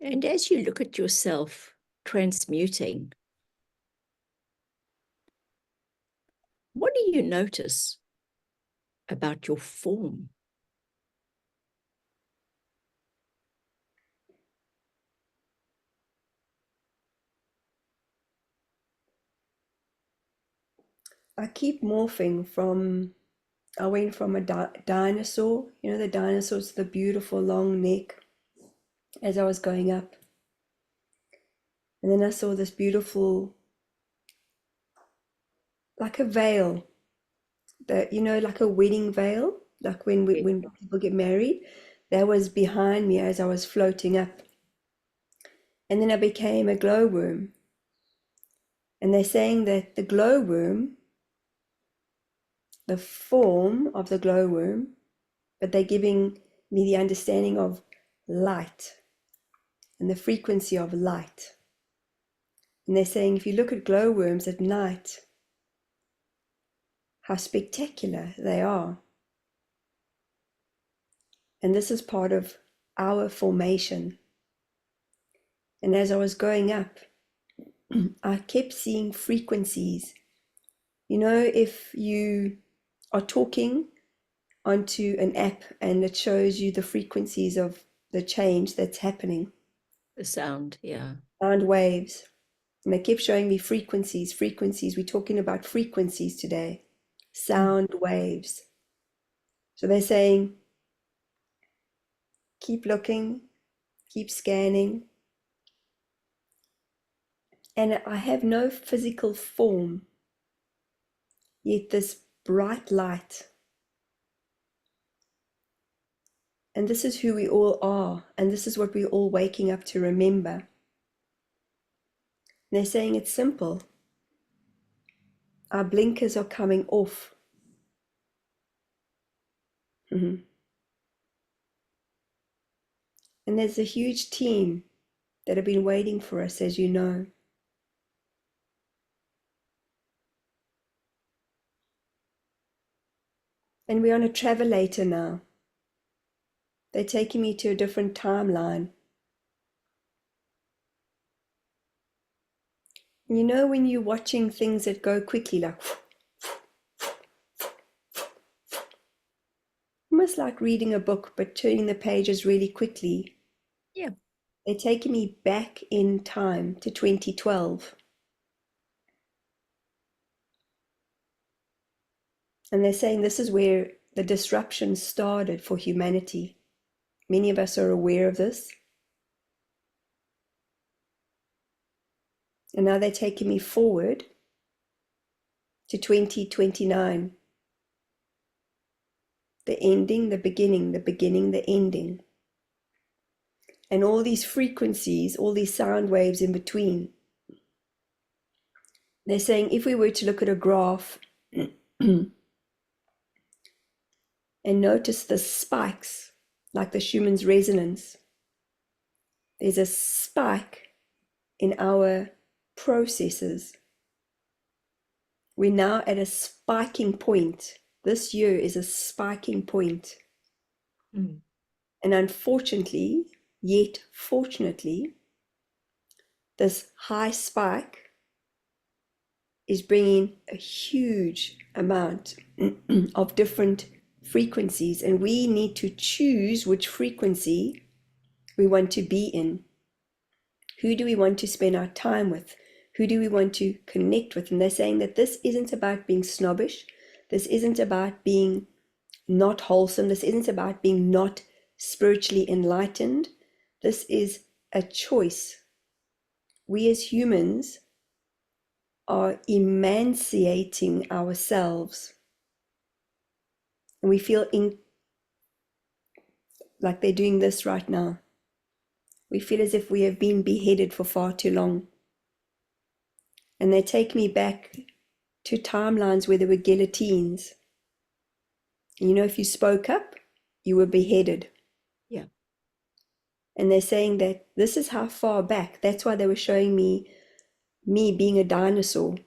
And as you look at yourself transmuting, what do you notice about your form? I keep morphing from, I went from a dinosaur, you know, the dinosaurs, the beautiful long neck as I was going up. And then I saw this beautiful, like a veil, that, you know, like a wedding veil, like when people get married. That was behind me as I was floating up. And then I became a glowworm. And they're saying that the glowworm, the form of the glowworm, but they're giving me the understanding of light and the frequency of light. And they're saying if you look at glowworms at night, how spectacular they are. And this is part of our formation. And as I was going up, I kept seeing frequencies. You know, if you are talking onto an app and it shows you the frequencies of the change that's happening, The sound, yeah. sound waves. And they kept showing me frequencies, frequencies. We're talking about frequencies today, sound waves. So they're saying, keep looking, keep scanning. And I have no physical form, yet this bright light. And this is who we all are, and this is what we're all waking up to remember. And they're saying it's simple. Our blinkers are coming off. And there's a huge team that have been waiting for us, as you know. And we're on a travelator now. They're taking me to a different timeline. You know, when you're watching things that go quickly, like almost like reading a book, but turning the pages really quickly. Yeah. They're taking me back in time to 2012. And they're saying this is where the disruption started for humanity. Many of us are aware of this. And now they're taking me forward to 2029. The ending, the beginning, the beginning, the ending. And all these frequencies, all these sound waves in between. They're saying if we were to look at a graph and notice the spikes, like the Schumann's resonance, there's a spike in our processes. We're now at a spiking point. This year is a spiking point. And unfortunately, yet fortunately, this high spike is bringing a huge amount of different frequencies, and we need to choose which frequency we want to be in. Who do we want to spend our time with? Who do we want to connect with? And they're saying that this isn't about being snobbish. This isn't about being not wholesome. This isn't about being not spiritually enlightened. This is a choice. We as humans are emancipating ourselves. And we feel like they're doing this right now. We feel as if we have been beheaded for far too long. And they take me back to timelines where there were guillotines. You know, if you spoke up, you were beheaded. Yeah. And they're saying that this is how far back. That's why they were showing me being a dinosaur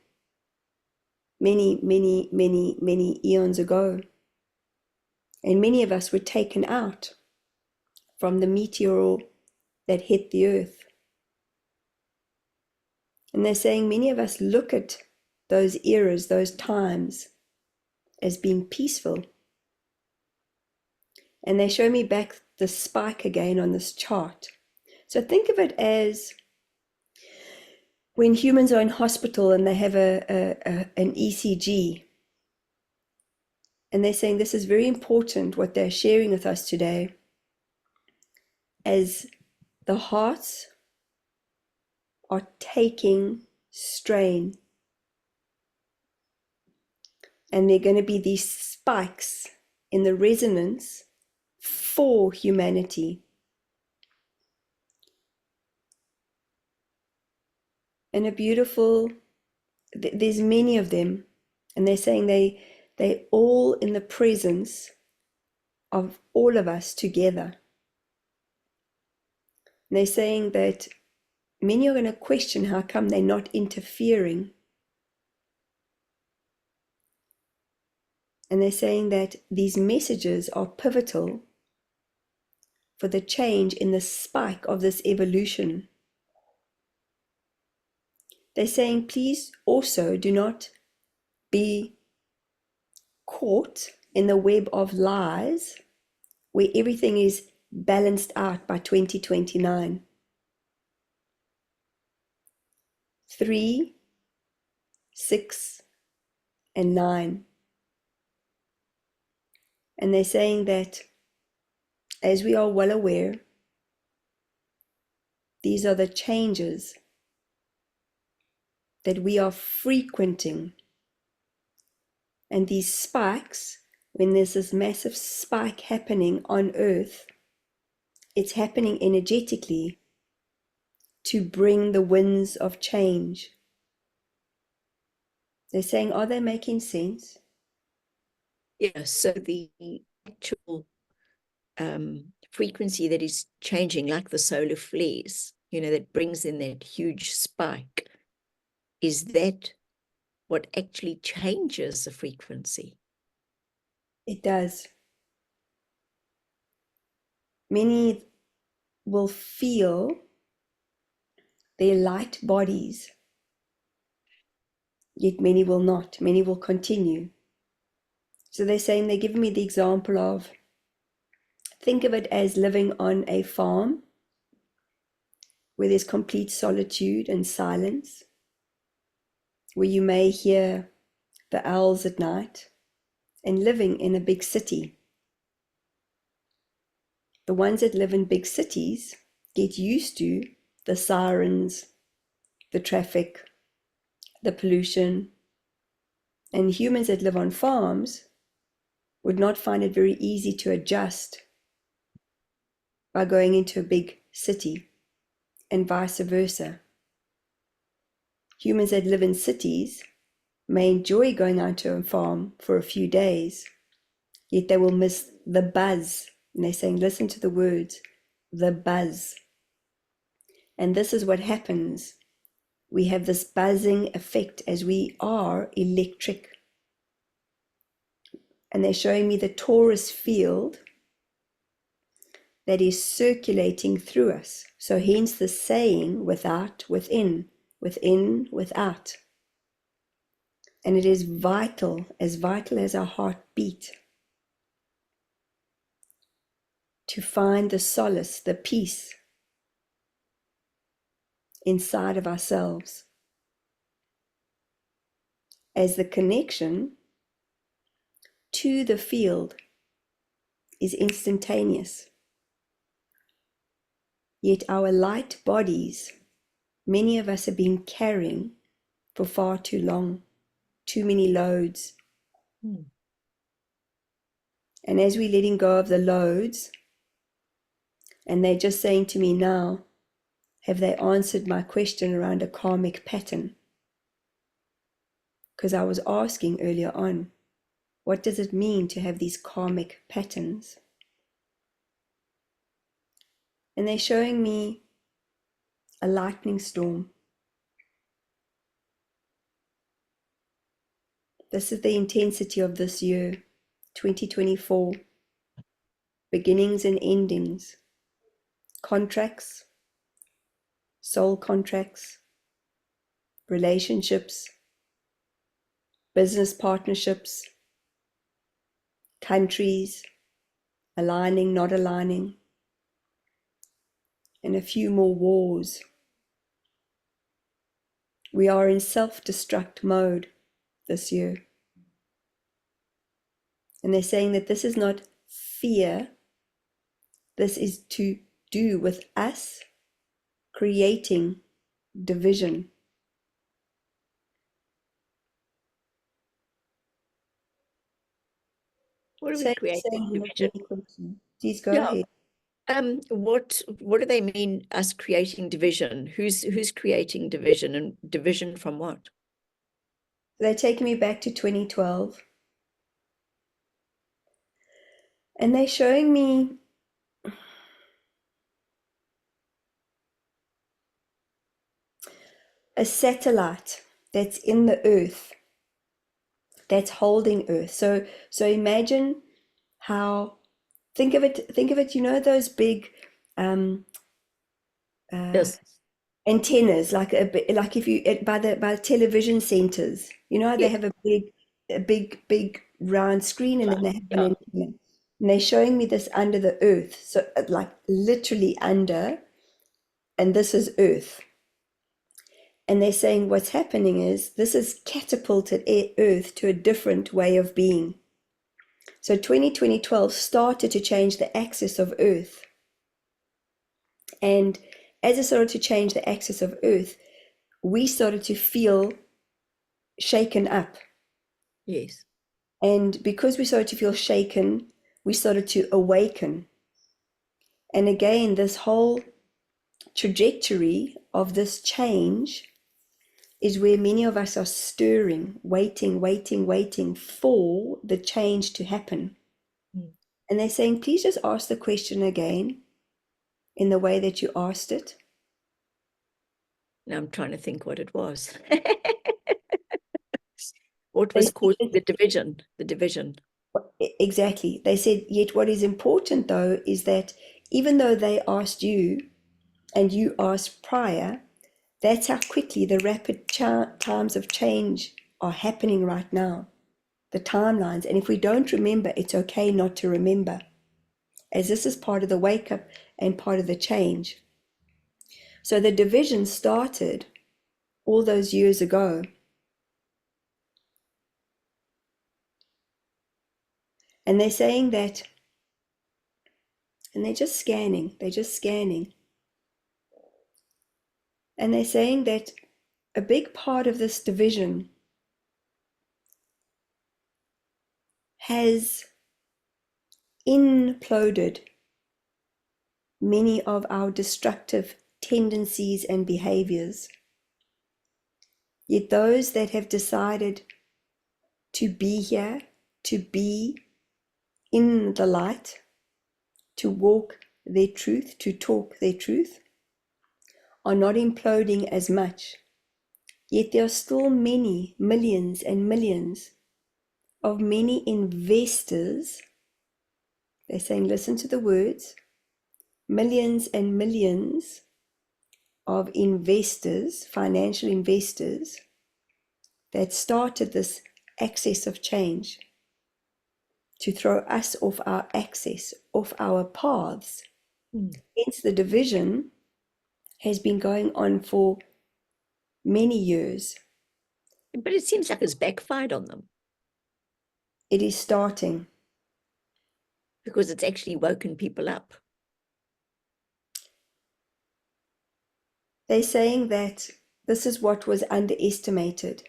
many, many, many, many eons ago. And many of us were taken out from the meteor that hit the earth. And they're saying many of us look at those eras, those times, as being peaceful. And they show me back the spike again on this chart. So think of it as when humans are in hospital and they have an ECG. And they're saying this is very important, what they're sharing with us today, as the hearts are taking strain. And there are going to be these spikes in the resonance for humanity. And a beautiful, there's many of them. And they're saying they're all in the presence of all of us together. And they're saying that many are going to question how come they're not interfering. And they're saying that these messages are pivotal for the change in the spike of this evolution. They're saying, please also do not be caught in the web of lies where everything is balanced out by 2029. 3, 6, and 9. And they're saying that, as we are well aware, these are the changes that we are frequenting. And these spikes, when there's this massive spike happening on Earth, it's happening energetically to bring the winds of change. They're saying, are they making sense? Yeah, so the actual frequency that is changing, like the solar flares, that brings in that huge spike, is that what actually changes the frequency? It does. Many will feel their light bodies, yet many will not. Many will continue. So they're saying, they're giving me the example of, think of it as living on a farm where there's complete solitude and silence, where you may hear the owls at night, and living in a big city. The ones that live in big cities get used to the sirens, the traffic, the pollution, and humans that live on farms would not find it very easy to adjust by going into a big city, and vice versa. Humans that live in cities may enjoy going out to a farm for a few days, yet they will miss the buzz. And they're saying, listen to the words, the buzz. And this is what happens. We have this buzzing effect as we are electric. And they're showing me the torus field that is circulating through us. So hence the saying, without, within, within, without. And it is vital as our heartbeat, to find the solace, the peace inside of ourselves, as the connection to the field is instantaneous. Yet our light bodies, many of us have been carrying for far too long, too many loads. And as we're letting go of the loads, and they're just saying to me now, have they answered my question around a karmic pattern? Because I was asking earlier on, what does it mean to have these karmic patterns? And they're showing me a lightning storm. This is the intensity of this year, 2024. Beginnings and endings, contracts, soul contracts, relationships, business partnerships, countries, aligning, not aligning, and a few more wars. We are in self-destruct mode this year. And they're saying that this is not fear, this is to do with us creating division. What are we Saying creating? you have Division. many questions. Please go Yeah. ahead. What do they mean, us creating division? Who's creating division, and division from what? They're taking me back to 2012. And they're showing me a satellite that's in the earth, that's holding earth. So imagine how, think of it, you know, those big Yes. antennas, like like if you by the television centers, you know how they Yes. have a big round screen, and then they have an Yeah. antenna. And they're showing me this under the earth, so like literally under, and this is earth. And they're saying what's happening is this has catapulted earth to a different way of being. So 2012 started to change the axis of earth. And as it started to change the axis of earth, we started to feel shaken up. Yes. And because we started to feel shaken, we started to awaken. And again, this whole trajectory of this change is where many of us are stirring, waiting for the change to happen. And they're saying, please just ask the question again in the way that you asked it. Now I'm trying to think what it was. What They was said, causing the division? The division. exactly. They said, yet what is important though is that even though they asked you and you asked prior, that's how quickly the rapid times of change are happening right now, the timelines. And if we don't remember, it's okay not to remember, as this is part of the wake up and part of the change. So the division started all those years ago. And they're saying that, and they're just scanning. And they're saying that a big part of this division has imploded many of our destructive tendencies and behaviors. Yet those that have decided to be here, to be in the light, to walk their truth, to talk their truth, are not imploding as much. Yet there are still many, millions and millions of many investors. They're saying, listen to the words, millions and millions of investors, financial investors, that started this access of change to throw us off our access, off our paths. Hence, the division has been going on for many years. But it seems like it's backfired on them, It is starting. because it's actually woken people up. They're saying that this is what was underestimated.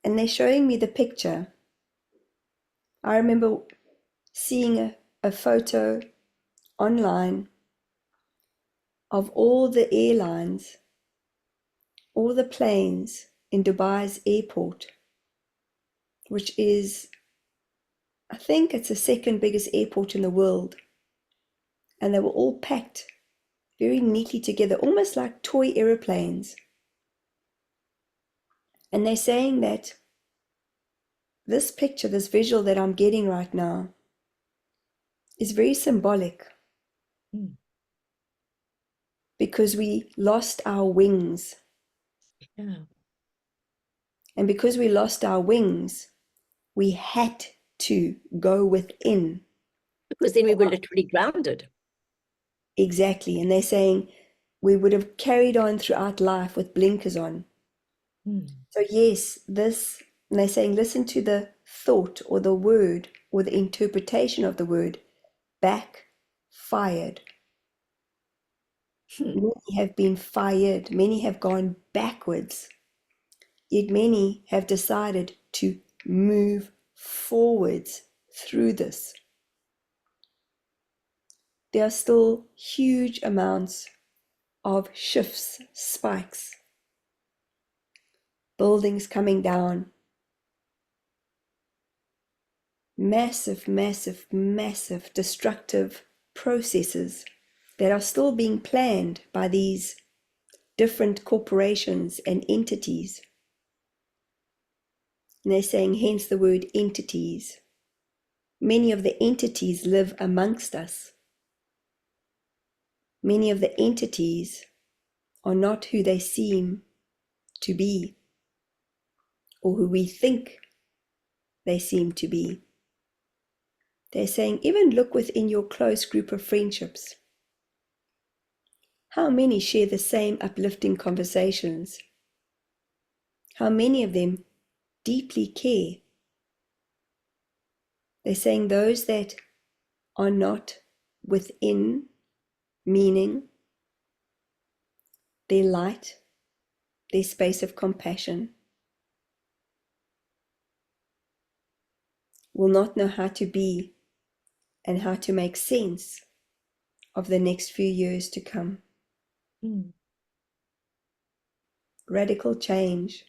And they're showing me the picture. I remember seeing a photo online of all the airlines, all the planes in Dubai's airport, which is, I think it's the second biggest airport in the world. And they were all packed very neatly together, almost like toy aeroplanes. And they're saying that this picture, this visual that I'm getting right now, is very symbolic. because we lost our wings. Yeah. And because we lost our wings, we had to go within. Because then we were literally grounded. Exactly. And they're saying we would have carried on throughout life with blinkers on. So yes, and they're saying, listen to the thought or the word or the interpretation of the word, backfired. Many have been fired, many have gone backwards, yet many have decided to move forwards through this. There are still huge amounts of shifts, spikes, buildings coming down, massive, massive, massive destructive processes that are still being planned by these different corporations and entities. And they're saying, hence the word entities. Many of the entities live amongst us. Many of the entities are not who they seem to be or who we think they seem to be. They're saying, even look within your close group of friendships. How many share the same uplifting conversations? How many of them deeply care? They're saying those that are not within, meaning their light, their space of compassion, will not know how to be and how to make sense of the next few years to come. Radical change.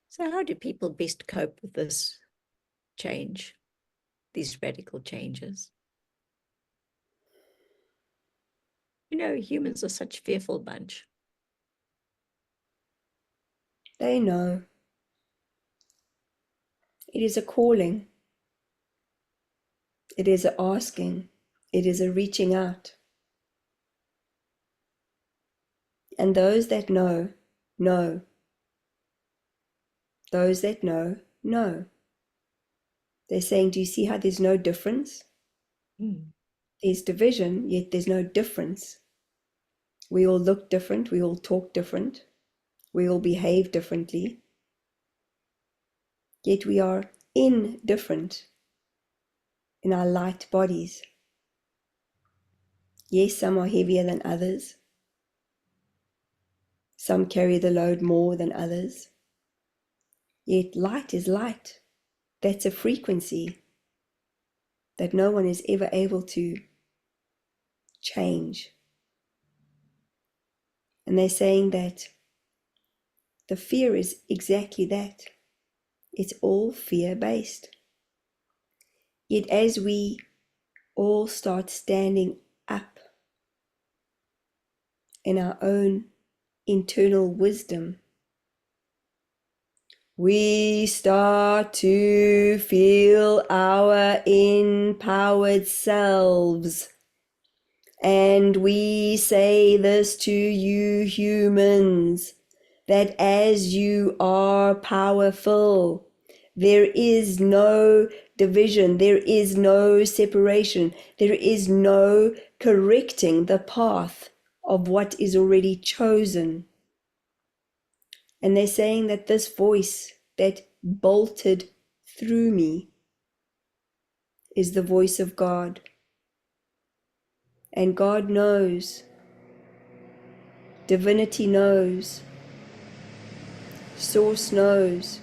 So how do people best cope with this change, these radical changes? You know, humans are such a fearful bunch. They know. It is a calling. It is a asking. It is a reaching out. And those that know, know. Those that know, know. They're saying, do you see how there's no difference? There's division, yet there's no difference. We all look different. We all talk different. We all behave differently. Yet we are indifferent in our light bodies. Yes, some are heavier than others. Some carry the load more than others. Yet light is light. That's a frequency that no one is ever able to change. And they're saying that the fear is exactly that. It's all fear-based. Yet as we all start standing up in our own internal wisdom, we start to feel our empowered selves. And we say this to you humans, that as you are powerful, there is no division, there is no separation, there is no correcting the path of what is already chosen. And they're saying that this voice that bolted through me is the voice of God. And God knows, divinity knows, Source knows.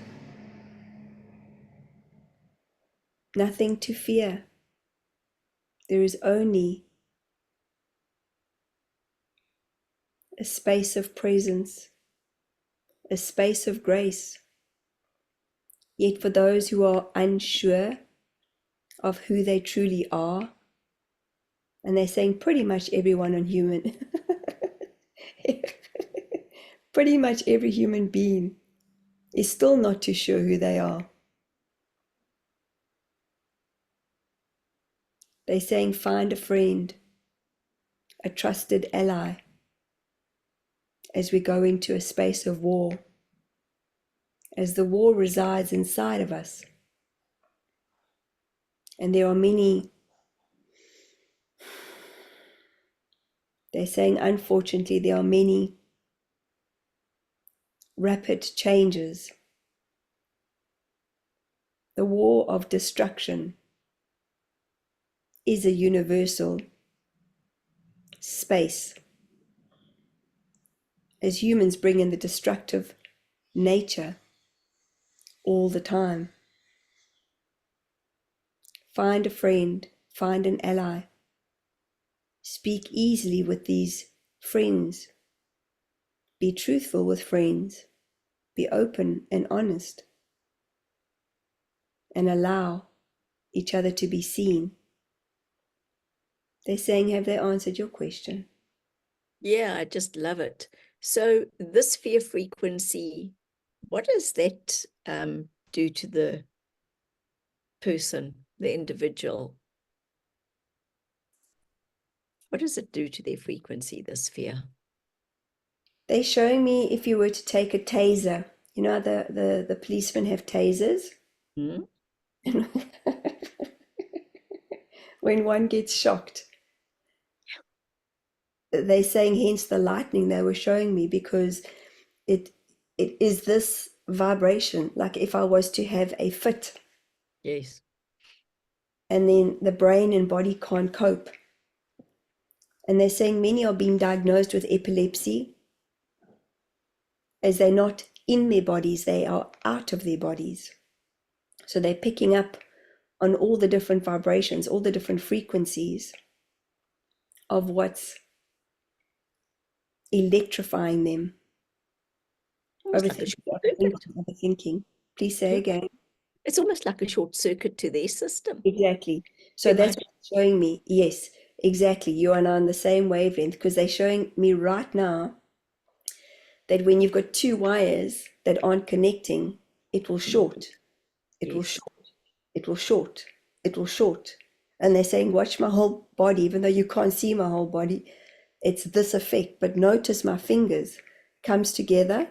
Nothing to fear. There is only a space of presence, a space of grace. Yet for those who are unsure of who they truly are, and they're saying pretty much everyone on human, pretty much every human being is still not too sure who they are. They're saying find a friend, a trusted ally as we go into a space of war, as the war resides inside of us. And there are many, they're saying, unfortunately, there are many rapid changes. The war of destruction is a universal space. As humans bring in the destructive nature all the time. Find a friend, find an ally. Speak easily with these friends. Be truthful with friends. Be open and honest. And allow each other to be seen. They're saying, have they answered your question? Yeah, I just love it. So this fear frequency, what does that do to the person, the individual? What does it do to their frequency, this fear? They're showing me if you were to take a taser. You know, the policemen have tasers. Hmm? When one gets shocked. They're saying hence the lightning they were showing me, because it is this vibration, like if I was to have a fit. Yes. And then the brain and body can't cope. And they're saying many are being diagnosed with epilepsy, as they're not in their bodies, they are out of their bodies. So they're picking up on all the different vibrations, all the different frequencies of what's electrifying them. Almost like a short circuit. Overthinking. Please say Yeah. again. It's almost like a short circuit to their system. Exactly. So that's what it's showing me. Yes, exactly. You are now on the same wavelength, because they're showing me right now that when you've got two wires that aren't connecting, it will short. It will short. It will short. It will short. And they're saying, watch my whole body, even though you can't see my whole body. It's this effect. But notice my fingers comes together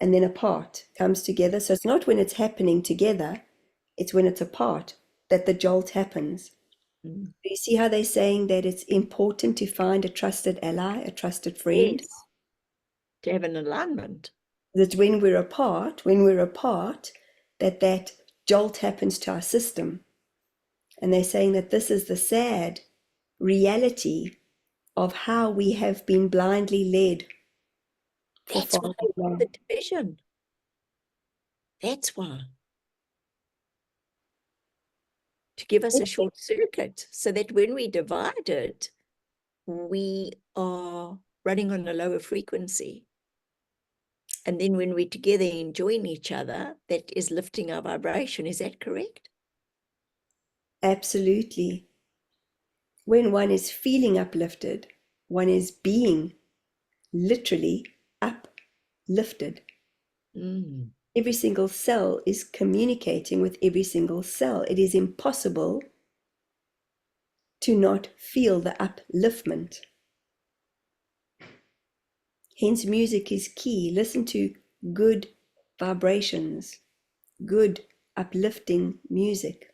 and then apart, comes together. So it's not when it's happening together, it's when it's apart that the jolt happens. Mm. You see how they're saying that it's important to find a trusted ally, a trusted friend? Yes. To have an alignment. That when we're apart, that jolt happens to our system. And they're saying that this is the sad reality of how we have been blindly led. That's why they want the division. That's why. To give us a short circuit, so that when we divide it, we are running on a lower frequency. And then when we're together enjoying each other, that is lifting our vibration. Is that correct? Absolutely. When one is feeling uplifted, one is being literally uplifted. Mm. Every single cell is communicating with every single cell. It is impossible to not feel the upliftment. Hence, music is key. Listen to good vibrations, good uplifting music,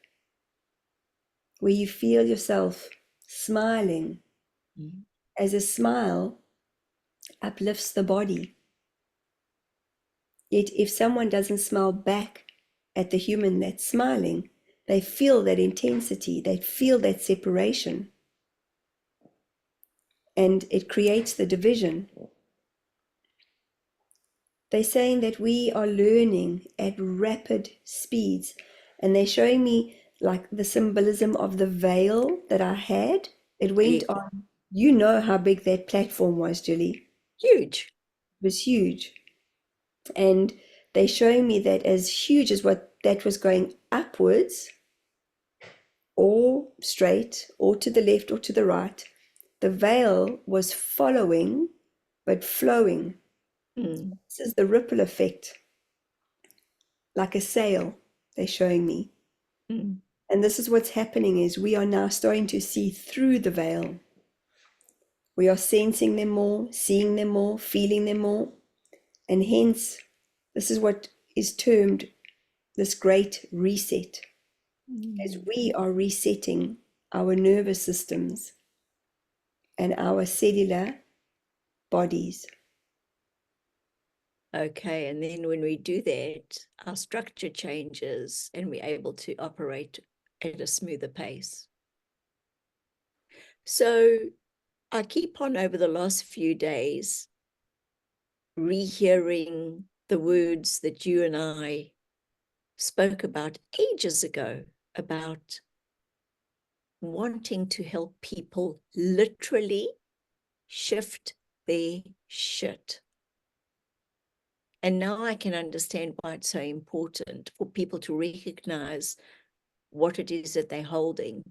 where you feel yourself smiling, as a smile uplifts the body. Yet if someone doesn't smile back at the human that's smiling, they feel that intensity, they feel that separation, and it creates the division. They're saying that we are learning at rapid speeds, and they're showing me like the symbolism of the veil that I had. It went on. You know how big that platform was, Julie. Huge. It was huge. And they're showing me that as huge as what that was going upwards, or straight, or to the left, or to the right, the veil was following, but flowing. Mm. This is the ripple effect, like a sail, they're showing me. Mm. And this is what's happening, is we are now starting to see through the veil. We are sensing them more, seeing them more, feeling them more. And hence, this is what is termed this great reset. As we are resetting our nervous systems and our cellular bodies. Okay, and then when we do that, our structure changes and we're able to operate at a smoother pace. So I keep on over the last few days rehearing the words that you and I spoke about ages ago, about wanting to help people literally shift their shit. And now I can understand why it's so important for people to recognize what it is that they're holding,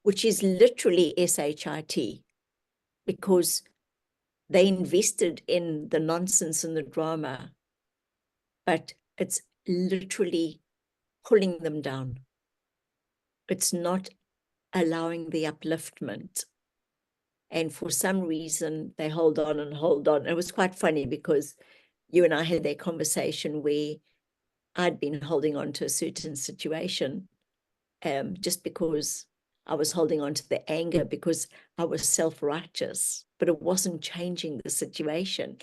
which is literally SHIT, because they invested in the nonsense and the drama, but it's literally pulling them down. It's not allowing the upliftment. And for some reason, they hold on and hold on. It was quite funny because you and I had that conversation where I'd been holding on to a certain situation just because I was holding on to the anger because I was self-righteous, but it wasn't changing the situation.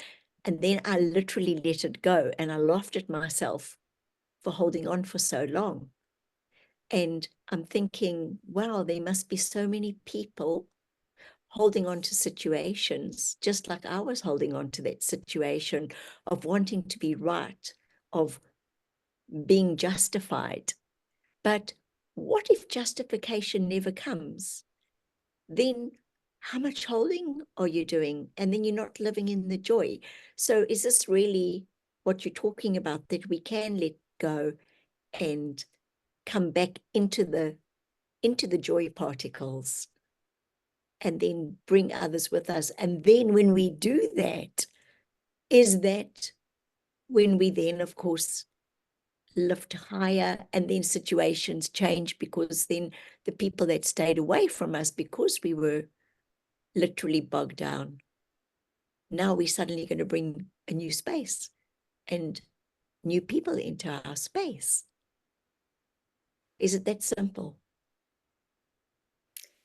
And then I literally let it go and I laughed at myself for holding on for so long. And I'm thinking, wow, there must be so many people holding on to situations, just like I was holding on to that situation of wanting to be right, of being justified. But what if justification never comes? Then how much holding are you doing? And then you're not living in the joy. So is this really what you're talking about, that we can let go and come back into the joy particles and then bring others with us? And then when we do that, is that when we then, of course, lift higher, and then situations change, because then the people that stayed away from us because we were literally bogged down, now we're suddenly going to bring a new space and new people into our space. Is it that simple?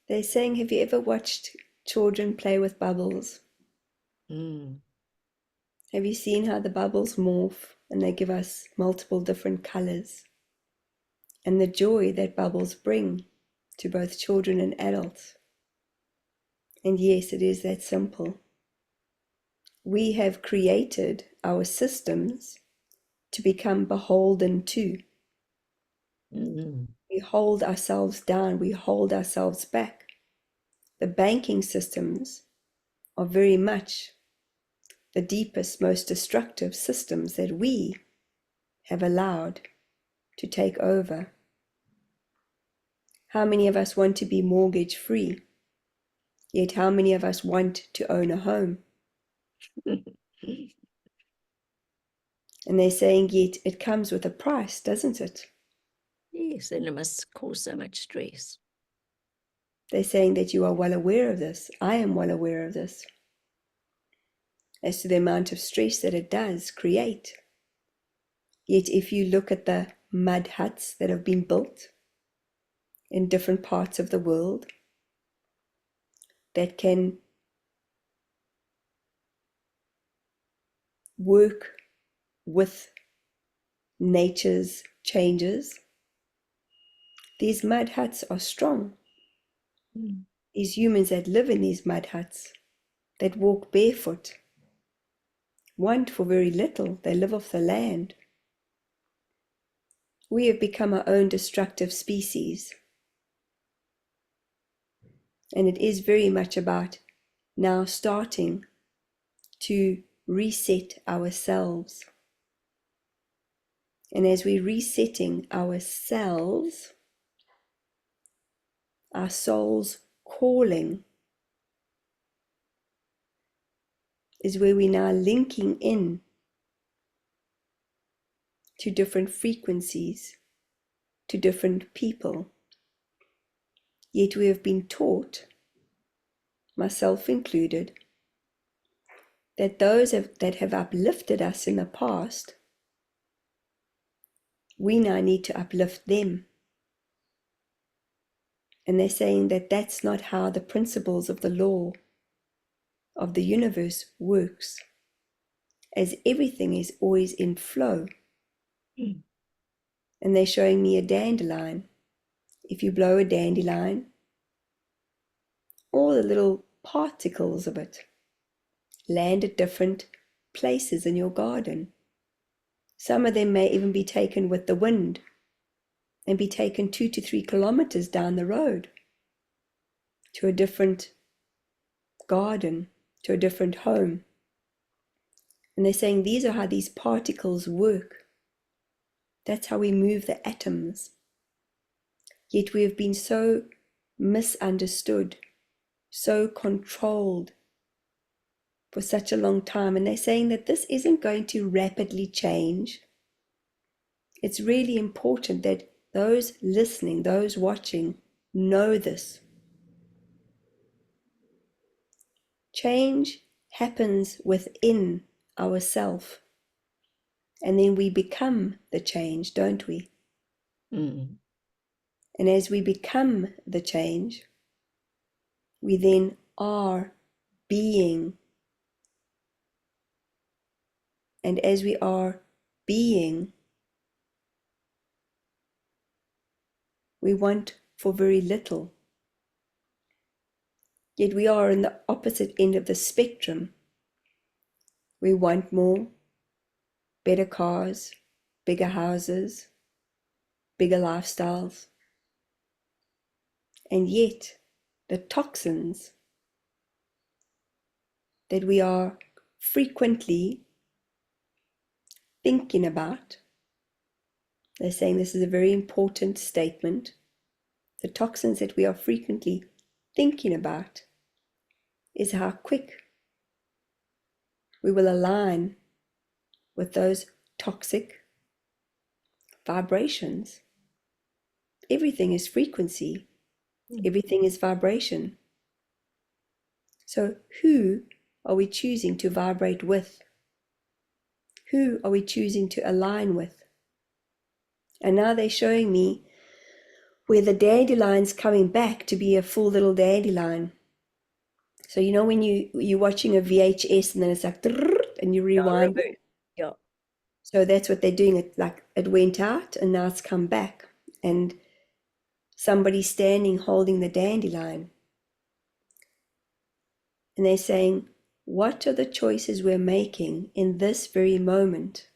They're saying, have you ever watched children play with bubbles? Have you seen how the bubbles morph and they give us multiple different colors? And the joy that bubbles bring to both children and adults. And yes, it is that simple. We have created our systems to become beholden to. We hold ourselves down, we hold ourselves back. The banking systems are very much the deepest, most destructive systems that we have allowed to take over. How many of us want to be mortgage free? Yet how many of us want to own a home? And they're saying, yet it comes with a price, doesn't it? Yes, and it must cause so much stress. They're saying that you are well aware of this. I am well aware of this, as to the amount of stress that it does create. Yet if you look at the mud huts that have been built in different parts of the world that can work with nature's changes, these mud huts are strong. These humans that live in these mud huts, that walk barefoot, want for very little. They live off the land. We have become our own destructive species. And it is very much about now starting to reset ourselves. And as we're resetting ourselves, our soul's calling is where we're now linking in to different frequencies, to different people. Yet we have been taught, myself included, that those that have uplifted us in the past, we now need to uplift them. And they're saying that that's not how the principles of the law of the universe works, as everything is always in flow. Mm. And they're showing me a dandelion. If you blow a dandelion, all the little particles of it land at different places in your garden. Some of them may even be taken with the wind and be taken 2 to 3 kilometers down the road to a different garden, to a different home. And they're saying these are how these particles work. That's how we move the atoms. Yet we have been so misunderstood, so controlled for such a long time. And they're saying that this isn't going to rapidly change. It's really important that those listening, those watching, know this. Change happens within ourselves, and then we become the change, don't we? Mm. And as we become the change, we then are being. And as we are being, we want for very little. Yet we are in the opposite end of the spectrum. We want more, better cars, bigger houses, bigger lifestyles. And yet, the toxins that we are frequently thinking about, they're saying this is a very important statement. The toxins that we are frequently thinking about is how quick we will align with those toxic vibrations. Everything is frequency. Everything is vibration. So who are we choosing to vibrate with? Who are we choosing to align with? And now they're showing me where the dandelion's coming back to be a full little dandelion. So you know when you're watching a VHS and then it's like and you rewind. Yeah. So that's what they're doing. It like it went out and now it's come back. And somebody's standing holding the dandelion. And they're saying, what are the choices we're making in this very moment?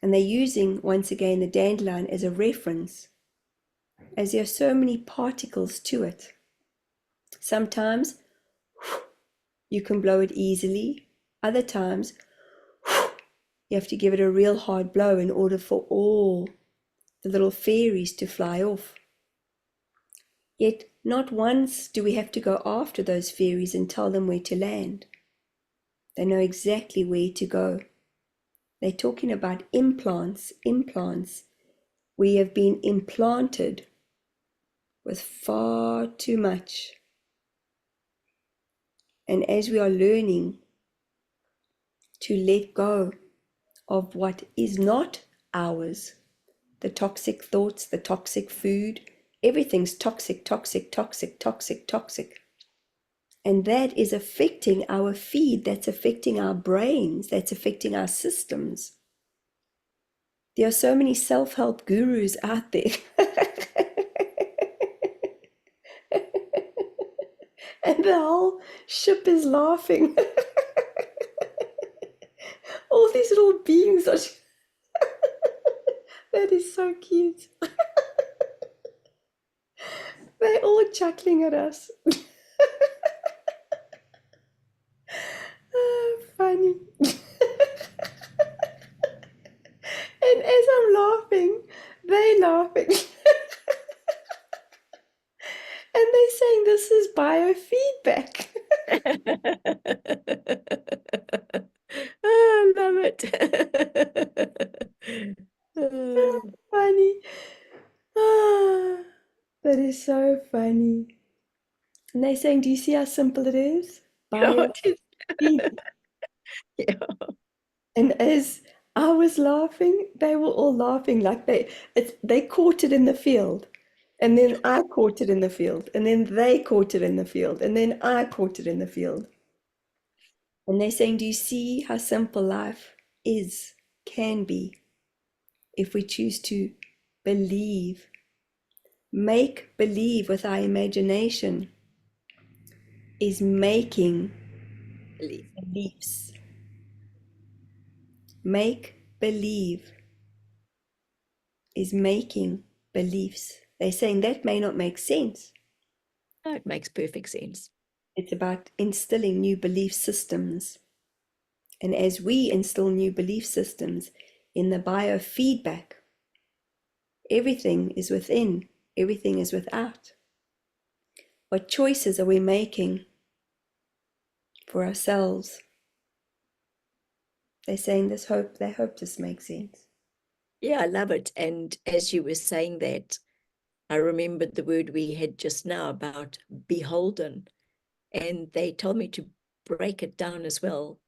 And they're using, once again, the dandelion as a reference, as there are so many particles to it. Sometimes you can blow it easily. Other times, you have to give it a real hard blow in order for all the little fairies to fly off. Yet not once do we have to go after those fairies and tell them where to land. They know exactly where to go. They're talking about implants. We have been implanted with far too much. And as we are learning to let go of what is not ours, the toxic thoughts, the toxic food, everything's toxic. And that is affecting our feed, that's affecting our brains, that's affecting our systems. There are so many self-help gurus out there. And the whole ship is laughing. All these little beings are... That is so cute. They're all chuckling at us. Funny. And as I'm laughing, they're laughing. And they're saying this is biofeedback. Oh, I love it. Funny. Ah, that is so funny. And they're saying, do you see how simple it is? God, Yeah. And as I was laughing, they were all laughing like they caught it in the field. And then I caught it in the field. And then they caught it in the field. And then I caught it in the field. And they're saying, do you see how simple life is, can be, if we choose to believe? Make believe with our imagination is making Believe. beliefs. Make believe is making beliefs. They're saying that may not make sense. Oh, it makes perfect sense. It's about instilling new belief systems. And as we instill new belief systems in the biofeedback, everything is within, everything is without. What choices are we making for ourselves? They're saying they hope this makes sense. Yeah, I love it. And as you were saying that, I remembered the word we had just now about beholden. And they told me to break it down as well.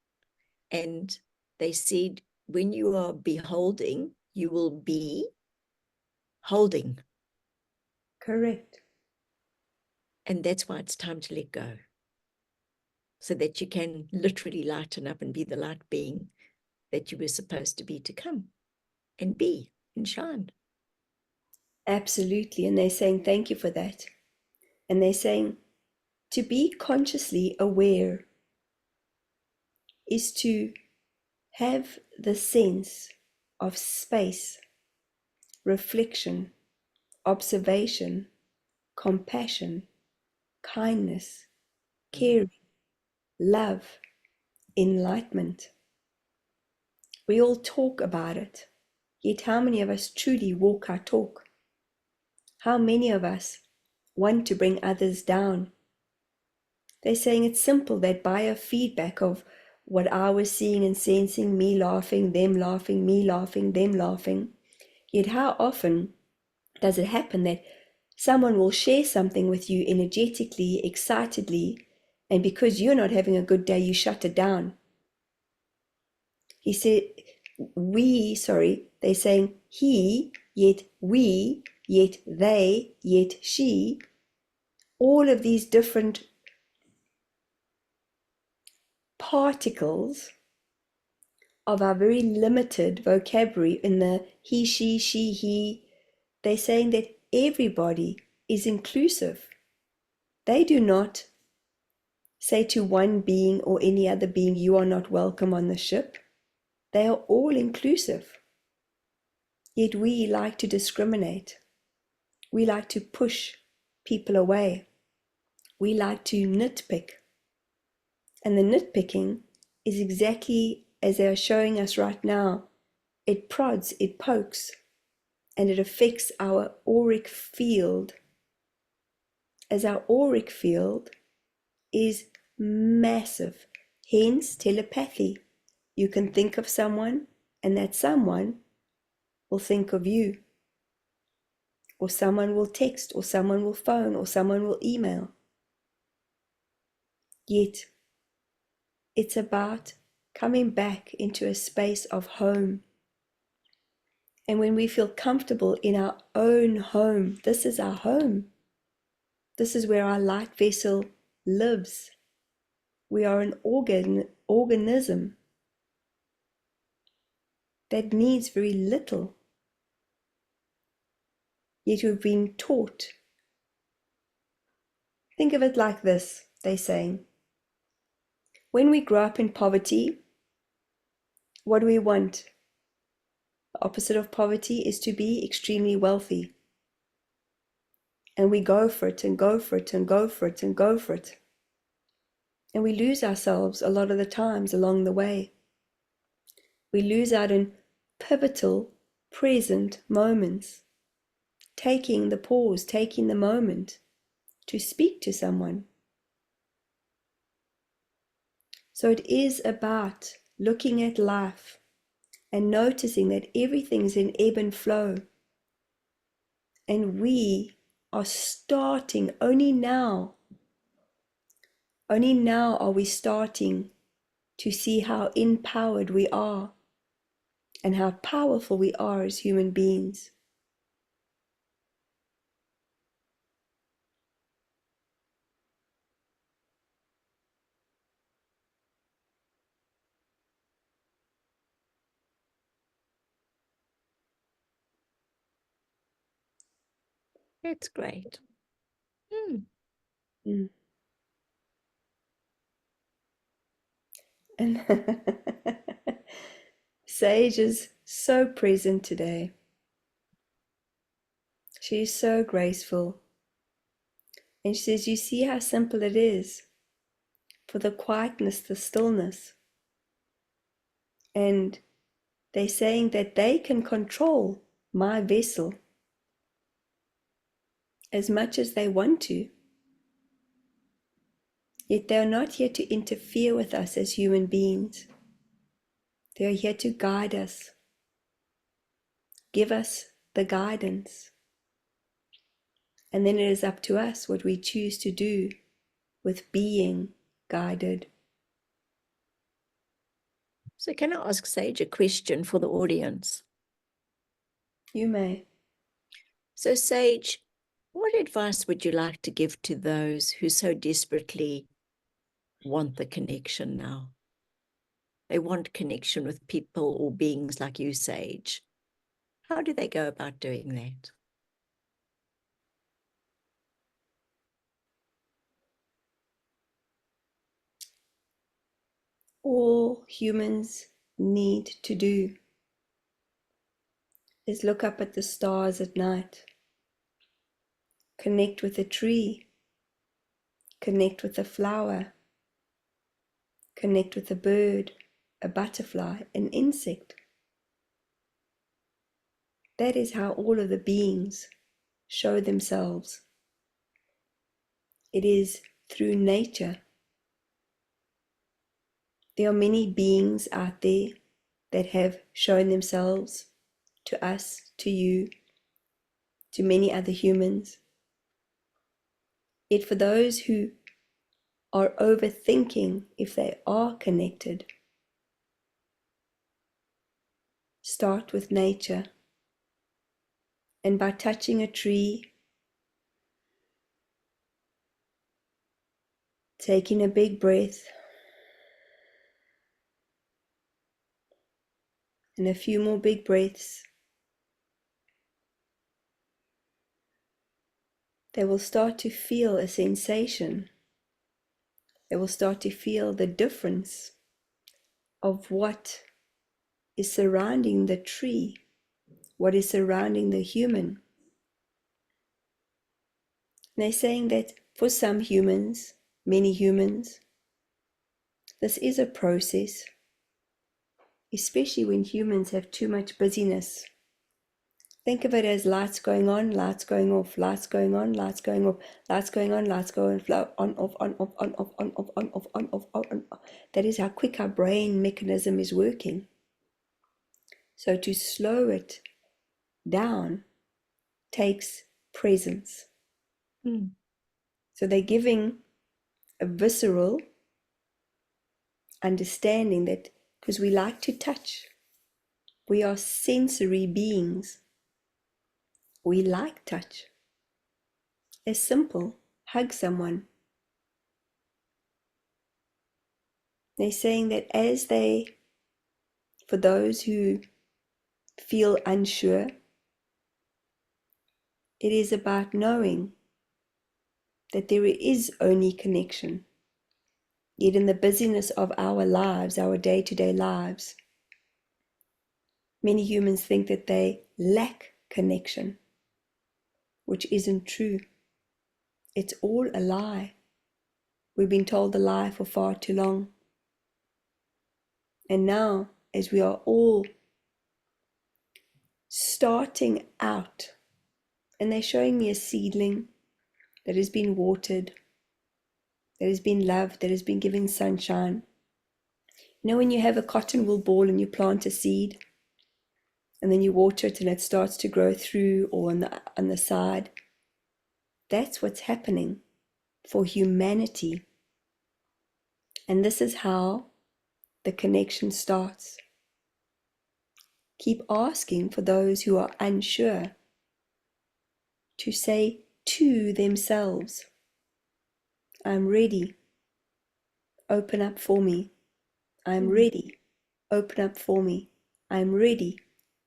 And they said, when you are beholding, you will be holding. Correct. And that's why it's time to let go, so that you can literally lighten up and be the light being that you were supposed to be to come and be and shine. Absolutely. And they're saying, thank you for that. And they're saying, to be consciously aware is to have the sense of space, reflection, observation, compassion, kindness, caring, love, enlightenment. We all talk about it, yet how many of us truly walk our talk? How many of us want to bring others down? They're saying it's simple, that biofeedback of what I was seeing and sensing, me laughing, them laughing, me laughing, them laughing. Yet how often does it happen that someone will share something with you energetically, excitedly, and because you're not having a good day, you shut it down? He said, they're saying he, yet we, yet they, yet she. All of these different particles of our very limited vocabulary in the he, she, he, they're saying that everybody is inclusive. They do not say to one being or any other being, you are not welcome on the ship. They are all inclusive. Yet we like to discriminate. We like to push people away. We like to nitpick. And the nitpicking is exactly as they are showing us right now. It prods, it pokes, and it affects our auric field. As our auric field is massive, hence telepathy. You can think of someone, and that someone will think of you. Or someone will text, or someone will phone, or someone will email. Yet, it's about coming back into a space of home. And when we feel comfortable in our own home, this is our home. This is where our light vessel lives. We are an organism that needs very little. Yet we've been taught. Think of it like this, they're saying. When we grow up in poverty, what do we want? The opposite of poverty is to be extremely wealthy. And we go for it and go for it and go for it and go for it. And we lose ourselves a lot of the times along the way. We lose out in pivotal present moments, taking the pause, taking the moment to speak to someone. So it is about looking at life and noticing that everything's in ebb and flow. And we are starting only now. Only now are we starting to see how empowered we are and how powerful we are as human beings. That's great. Mm. And Sage is so present today. She's so graceful. And she says, you see how simple it is for the quietness, the stillness. And they're saying that they can control my vessel as much as they want to. Yet they are not here to interfere with us as human beings. They are here to guide us, give us the guidance. And then it is up to us what we choose to do with being guided. So can I ask Sage a question for the audience? You may. So Sage, what advice would you like to give to those who so desperately want the connection now? They want connection with people or beings like you, Sage. How do they go about doing that? All humans need to do is look up at the stars at night, connect with a tree, connect with a flower, connect with a bird, a butterfly, an insect. That is how all of the beings show themselves. It is through nature. There are many beings out there that have shown themselves to us, to you, to many other humans. Yet for those who are overthinking if they are connected, start with nature. And by touching a tree, taking a big breath, and a few more big breaths, they will start to feel a sensation. They will start to feel the difference of what is surrounding the tree, what is surrounding the human. And they're saying that for some humans, many humans, this is a process, especially when humans have too much busyness. Think of it as lights going on, lights going off, lights going on, lights going off, lights going on, lights going on, off, on, off, on, off, on, off, on, off, on, off, on, off. That is how quick our brain mechanism is working. So to slow it down takes presence. So they're giving a visceral understanding that because we like to touch, we are sensory beings. We like touch. It's simple. Hug someone. They're saying that for those who feel unsure, it is about knowing that there is only connection. Yet in the busyness of our lives, our day-to-day lives, many humans think that they lack connection, which isn't true. It's all a lie. We've been told the lie for far too long. And now, as we are all starting out, and they're showing me a seedling that has been watered, that has been loved, that has been given sunshine. You know when you have a cotton wool ball and you plant a seed, and then you water it and it starts to grow through or on the side? That's what's happening for humanity. And this is how the connection starts. Keep asking for those who are unsure to say to themselves, I'm ready, open up for me. I'm ready, open up for me. I'm ready,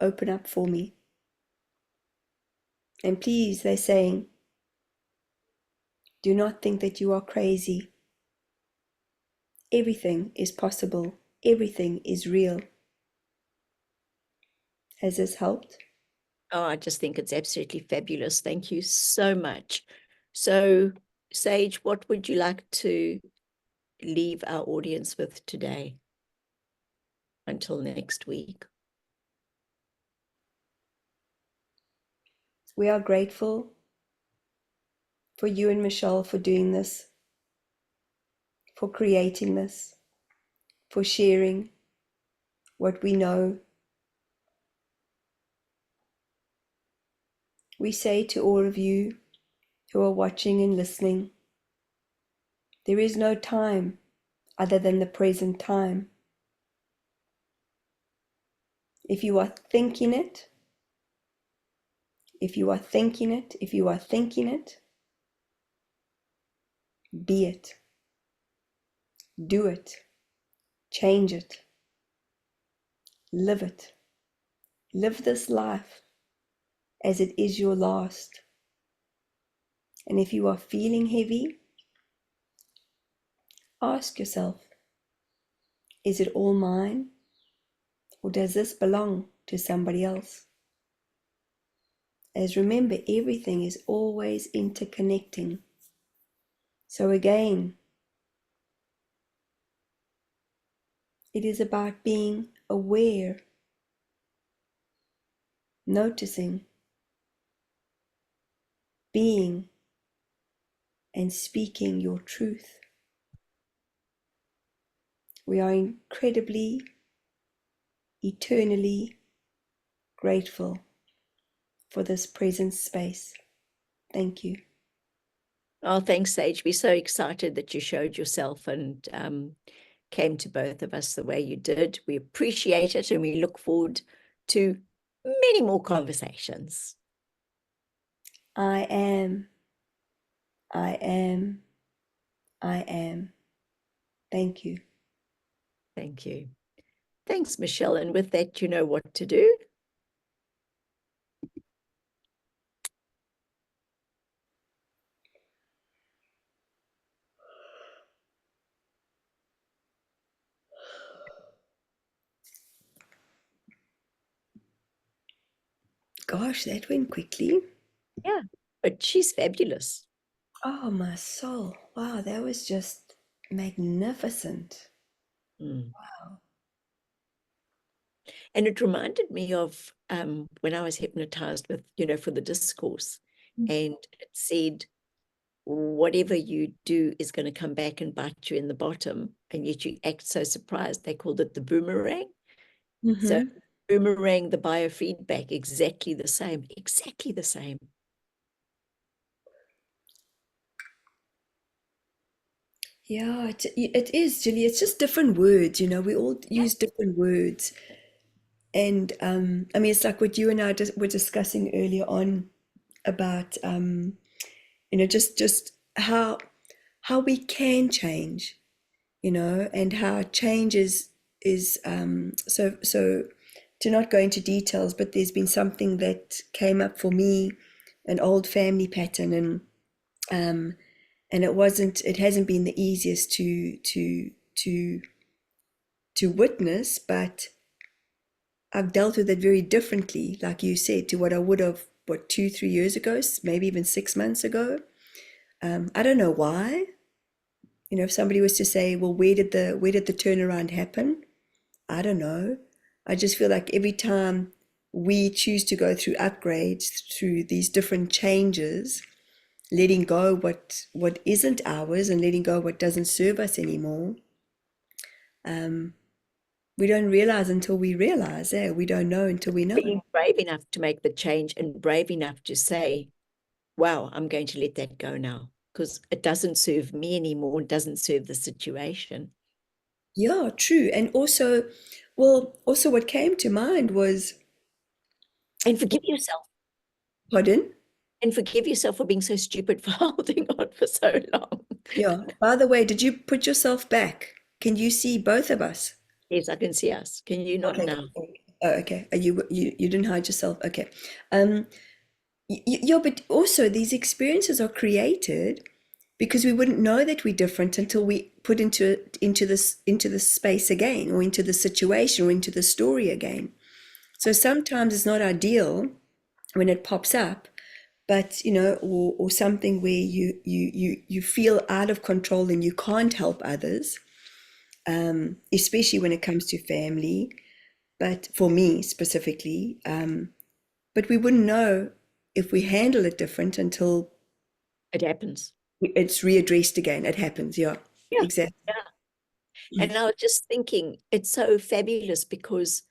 open up for me. And please, they're saying, do not think that you are crazy. Everything is possible. Everything is real. Has this helped? Oh, I just think it's absolutely fabulous. Thank you so much. So, Sage, what would you like to leave our audience with today until next week? We are grateful for you and Michelle for doing this, for creating this, for sharing what we know. We say to all of you who are watching and listening, there is no time other than the present time. If you are thinking it, if you are thinking it, if you are thinking it, be it, do it, change it, live it. Live this life as it is your last. And if you are feeling heavy, ask yourself, is it all mine? Or does this belong to somebody else? As remember, everything is always interconnecting. So again, it is about being aware, noticing, being, and speaking your truth. We are incredibly, eternally grateful for this present space. Thank you. Oh, thanks, Sage. We're so excited that you showed yourself and came to both of us the way you did. We appreciate it, and we look forward to many more conversations. I am. I am. I am. Thank you. Thank you. Thanks, Michelle. And with that, you know what to do. Gosh, that went quickly. Yeah, but she's fabulous. Oh, my soul. Wow, that was just magnificent. Wow. And it reminded me of when I was hypnotized with, for the discourse. And it said, whatever you do is going to come back and bite you in the bottom. And yet you act so surprised. They called it the boomerang. So boomerang, the biofeedback, exactly the same, exactly the same. Yeah, it is, Julie. It's just different words, we all use different words. And I mean, it's like what you and I were discussing earlier on about, just how we can change, and how change is so to not go into details, but there's been something that came up for me, an old family pattern, and it hasn't been the easiest to witness, but I've dealt with it very differently, like you said, to what I would have 2-3 years ago, maybe even 6 months ago. I don't know why. If somebody was to say, well, where did the turnaround happen? I don't know. I just feel like every time we choose to go through upgrades, through these different changes, letting go what isn't ours and letting go what doesn't serve us anymore, we don't realize until we realize. We don't know until we know. Being brave enough to make the change and brave enough to say, wow, I'm going to let that go now because it doesn't serve me anymore. It doesn't serve the situation. Yeah, true. And also, well, also what came to mind was, And forgive yourself. pardon? And forgive yourself for being so stupid for holding on for so long. Yeah. By the way, did you put yourself back? Can you see both of us? Yes, I can see us. Can you not Okay. now? Oh, okay. You didn't hide yourself. Okay. Um, yeah, but also these experiences are created because we wouldn't know that we're different until we put into this space again, or into the situation, or into the story again. So sometimes it's not ideal when it pops up, but or something where you feel out of control and you can't help others, especially when it comes to family. But for me specifically, but we wouldn't know if we handle it different until It happens. it's readdressed again. It happens, yeah, Yeah. exactly. Yeah. And I was just thinking, it's so fabulous because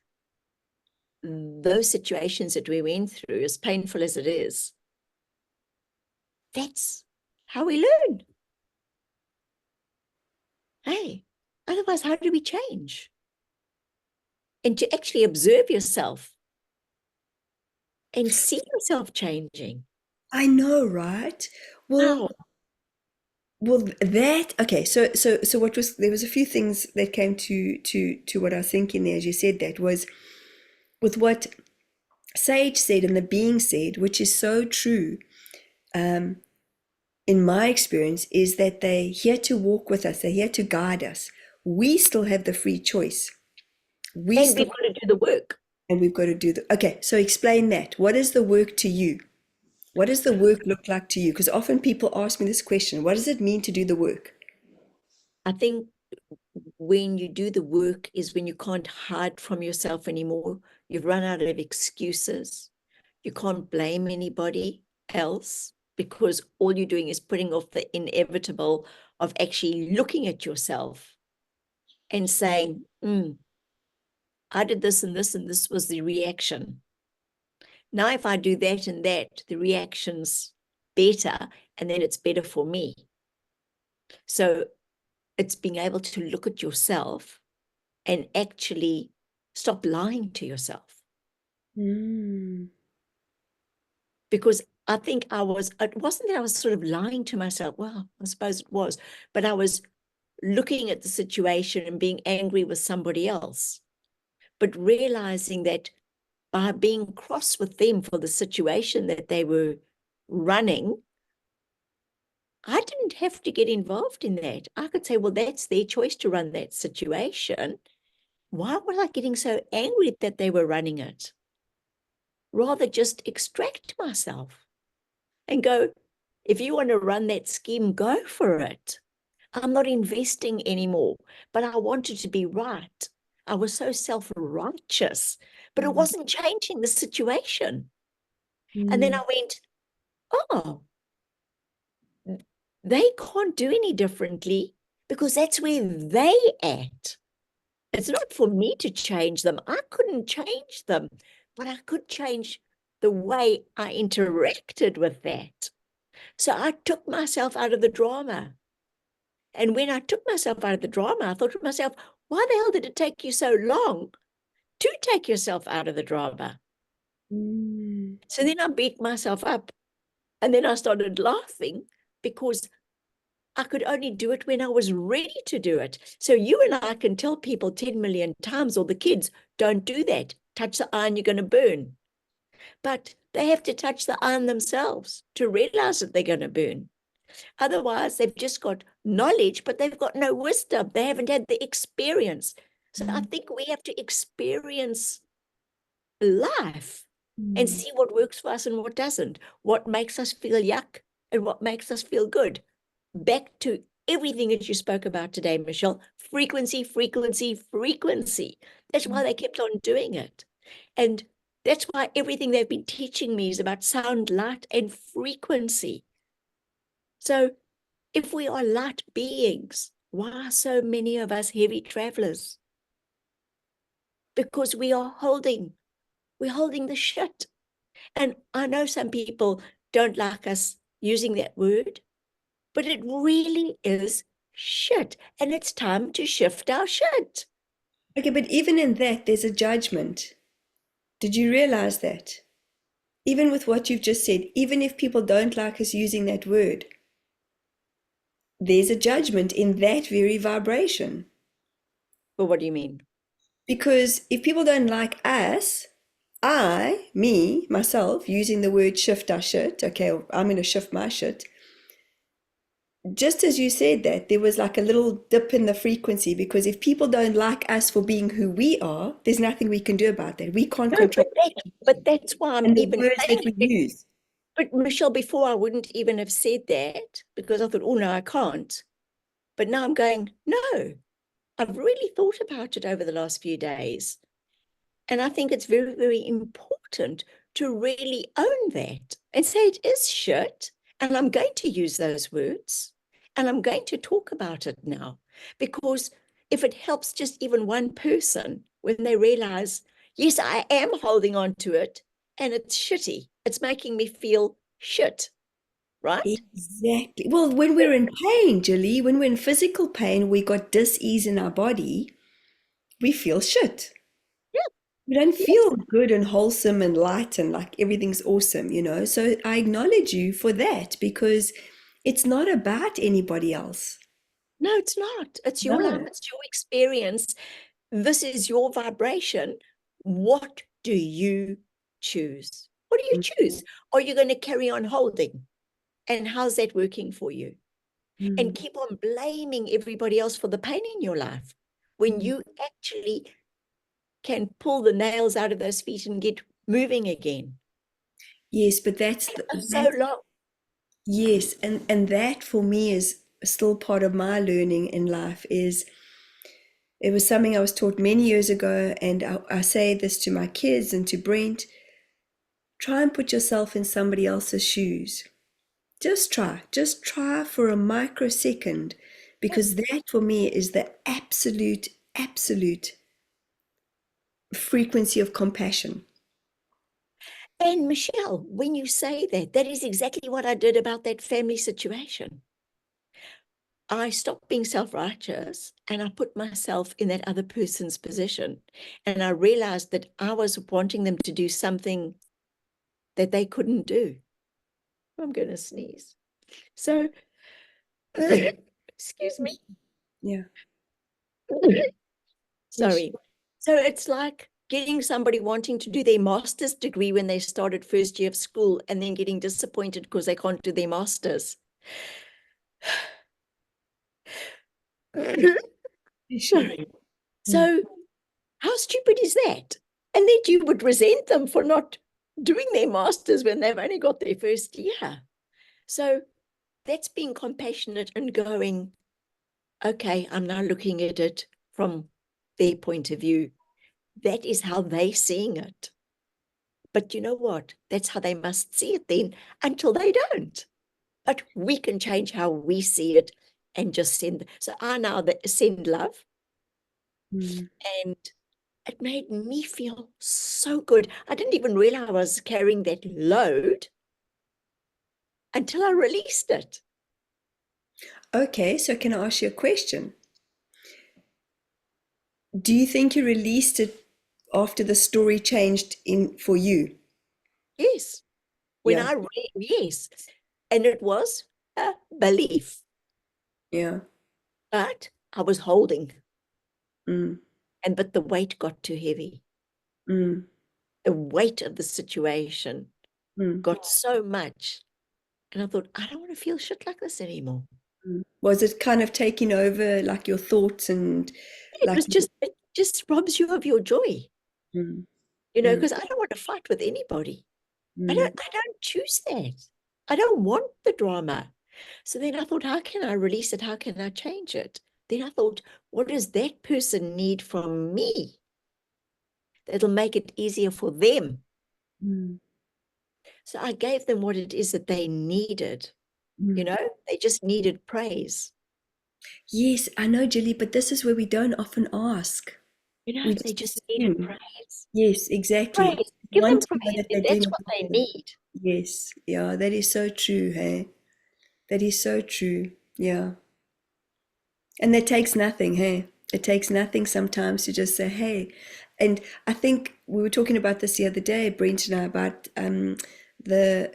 those situations that we went through, as painful as it is, that's how we learn. Hey, otherwise, how do we change? And to actually observe yourself and see yourself changing. I know, right? Well, Wow. that okay. So what was there was a few things that came to what I was thinking there as you said that was with what Sage said and the being said, which is so true. In my experience, is that they're here to walk with us. They're here to guide us. We still have the free choice. We And still, we've got to do the work. and we've got to do the, okay, so explain that. What is the work to you? What does the work look like to you? Because often people ask me this question, what does it mean to do the work? I think when you do the work is when you can't hide from yourself anymore. You've run out of excuses. You can't blame anybody else because all you're doing is putting off the inevitable of actually looking at yourself and saying, I did this and this, and this was the reaction. Now, if I do that and that, the reaction's better, and then it's better for me. So it's being able to look at yourself and actually stop lying to yourself. Mm. Because I think it wasn't that I was sort of lying to myself. Well, I suppose it was, but I was looking at the situation and being angry with somebody else, but realizing that by being cross with them for the situation that they were running, I didn't have to get involved in that. I could say, well, that's their choice to run that situation. Why was I getting so angry that they were running it? Rather just extract myself and go, if you want to run that scheme, go for it. I'm not investing anymore, but I wanted to be right. I was so self-righteous, but it wasn't changing the situation. And then I went, oh, they can't do any differently because that's where they at. It's not for me to change them. I couldn't change them, but I could change the way I interacted with that. So I took myself out of the drama. And when I took myself out of the drama, I thought to myself, why the hell did it take you so long to take yourself out of the drama? Mm. So then I beat myself up. And then I started laughing because I could only do it when I was ready to do it. So you and I can tell people 10 million times, or the kids, don't do that. Touch the iron, you're going to burn. But they have to touch the iron themselves to realize that they're going to burn. Otherwise, they've just got knowledge, but they've got no wisdom. They haven't had the experience. So I think we have to experience life and see what works for us and what doesn't, what makes us feel yuck and what makes us feel good. Back to everything that you spoke about today, Michelle, frequency, frequency, frequency. That's why they kept on doing it. And that's why everything they've been teaching me is about sound, light, and frequency. So if we are light beings, why are so many of us heavy travelers? Because we're holding the shit. And I know some people don't like us using that word, but it really is shit. And it's time to shift our shit. Okay, but even in that, there's a judgment. Did you realize that? Even with what you've just said, even if people don't like us using that word, there's a judgment in that very vibration. Well, what do you mean? Because if people don't like us, myself, using the word shift our shit, okay, I'm going to shift my shit. Just as you said that, there was like a little dip in the frequency, because if people don't like us for being who we are, there's nothing we can do about that. We can't No, control but that's why I'm and the even words saying that we it. use. But Michelle, before I wouldn't even have said that because I thought, oh no, I can't. But now I'm going, no, I've really thought about it over the last few days. And I think it's very, very important to really own that and say it is shit. And I'm going to use those words and I'm going to talk about it now. Because if it helps just even one person when they realize, yes, I am holding on to it and it's shitty, it's making me feel shit, right? Exactly. Well, when we're in pain, Julie, when we're in physical pain, we got dis-ease in our body, we feel shit. Yeah, We don't yes. feel good and wholesome and light and like everything's awesome, you know? So I acknowledge you for that, because it's not about anybody else. No, it's not. It's your life, No. it's your experience. This is your vibration. What do you choose? What do you choose? Are you going to carry on holding? And how's that working for you? And Mm, keep on blaming everybody else for the pain in your life when mm. you actually can pull the nails out of those feet and get moving again. Yes, but For so long. yes, and that for me is still part of my learning in life. Is it was something I was taught many years ago, and I say this to my kids and to Brent: try and put yourself in somebody else's shoes. Just try for a microsecond, because that for me is the absolute frequency of compassion. And Michelle, when you say that, that is exactly what I did about that family situation. I stopped being self-righteous and I put myself in that other person's position. And I realized that I was wanting them to do something that they couldn't do. I'm going to sneeze. So, excuse me. Yeah. Yes. Sorry. So it's like getting somebody wanting to do their master's degree when they started first year of school and then getting disappointed because they can't do their master's. Sure. Sorry. Mm, So how stupid is that? And that you would resent them for not doing their masters when they've only got their first year. So that's being compassionate and going, okay, I'm now looking at it from their point of view. That is how they're seeing it. But you know what? That's how they must see it then until they don't. But we can change how we see it and just send. So I now send love, mm. and it made me feel so good. I didn't even realize I was carrying that load until I released it. Okay, so can I ask you a question? Do you think you released it after the story changed in for you? Yes. When Yeah, I read, yes. And it was a belief, yeah. but I was holding. Mm, But the weight got too heavy. mm, The weight of the situation mm, got so much. And I thought, I don't want to feel shit like this anymore. mm. Was it kind of taking over like your thoughts and It like was just, it just robs you of your joy, mm, mm, because I don't want to fight with anybody. mm, I don't choose that. I don't want the drama. So then I thought, how can I release it? How can I change it? Then I thought, what does that person need from me that'll make it easier for them? mm, So I gave them what it is that they needed. mm. They just needed praise. Yes, I know, Julie, but this is where we don't often ask. We They just just needed assume. praise. Yes, exactly. Praise. Give them Want to know praise. that they're That's doing what they something. need. Yes, yeah, that is so true, hey? That is so true. Yeah. And that takes nothing, hey? It takes nothing sometimes to just say, hey. And I think we were talking about this the other day, Brent and I, about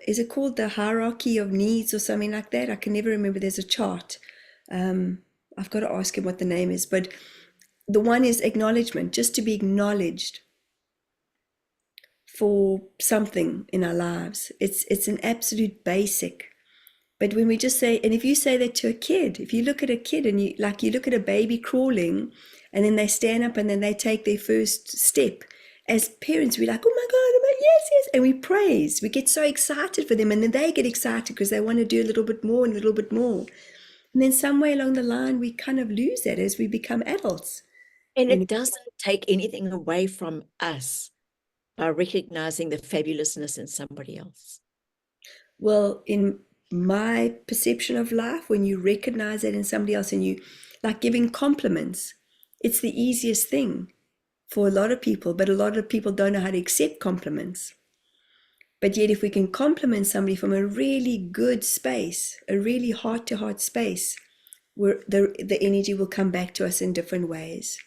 is it called the hierarchy of needs or something like that? I can never remember. There's a chart. I've got to ask him what the name is. But the one is acknowledgement, just to be acknowledged for something in our lives. It's an absolute basic. But when we just say, and if you say that to a kid, if you look at a kid and you look at a baby crawling and then they stand up and then they take their first step, as parents, we're like, oh my God, yes, yes. And we praise, we get so excited for them. And then they get excited because they want to do a little bit more and a little bit more. And then somewhere along the line, we kind of lose that as we become adults. And it doesn't take anything away from us by recognizing the fabulousness in somebody else. Well, in my perception of life, when you recognize that in somebody else and you like giving compliments, it's the easiest thing for a lot of people, but a lot of people don't know how to accept compliments. But yet, if we can compliment somebody from a really good space, a really heart-to-heart space, where the energy will come back to us in different ways.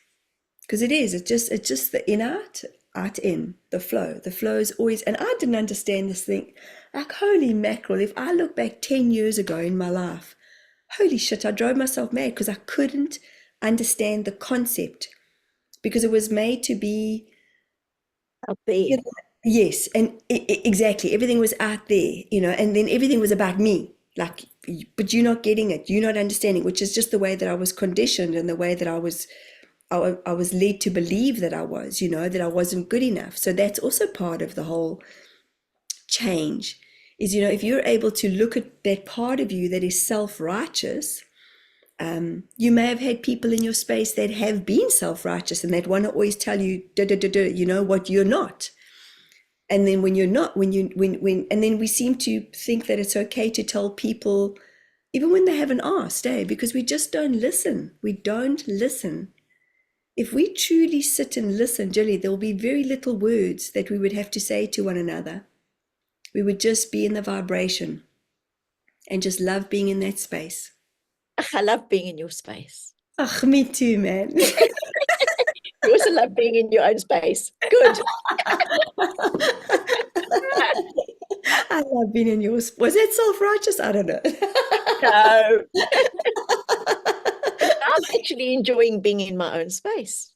Because it's just the in art in, the flow. The flow is always, and I didn't understand this thing. Like, holy mackerel, if I look back 10 years ago in my life, holy shit, I drove myself mad because I couldn't understand the concept because it was made to be Out there. yes, and exactly, everything was out there, and then everything was about me. Like, but you're not getting it, you're not understanding, which is just the way that I was conditioned and the way that I was led to believe that I was, that I wasn't good enough. So that's also part of the whole change is, if you're able to look at that part of you that is self-righteous. You may have had people in your space that have been self-righteous and that want to always tell you, what you're not. And then when you're not, and then we seem to think that it's okay to tell people, even when they haven't asked, because we just don't listen. We don't listen. If we truly sit and listen, Jilly, there will be very little words that we would have to say to one another. We would just be in the vibration and just love being in that space. I love being in your space. Oh, me too, man. You also love being in your own space. Good. I love being in yours. Was that self-righteous? I don't know. No. I'm actually enjoying being in my own space.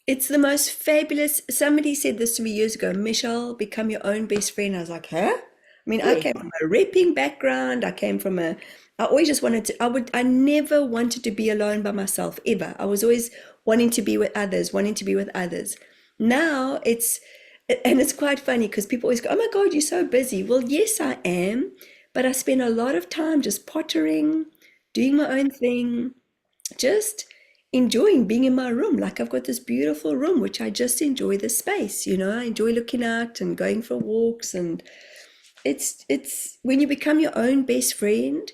It's the most fabulous. Somebody said this to me years ago, Michelle, become your own best friend. I was like, huh? I mean, I came from a repping background. I always just wanted to, I never wanted to be alone by myself, ever. I was always wanting to be with others. Now and it's quite funny because people always go, oh my God, you're so busy. Well, yes, I am. But I spend a lot of time just pottering, doing my own thing, just enjoying being in my room. Like, I've got this beautiful room, which I just enjoy the space, I enjoy looking out and going for walks. And it's when you become your own best friend,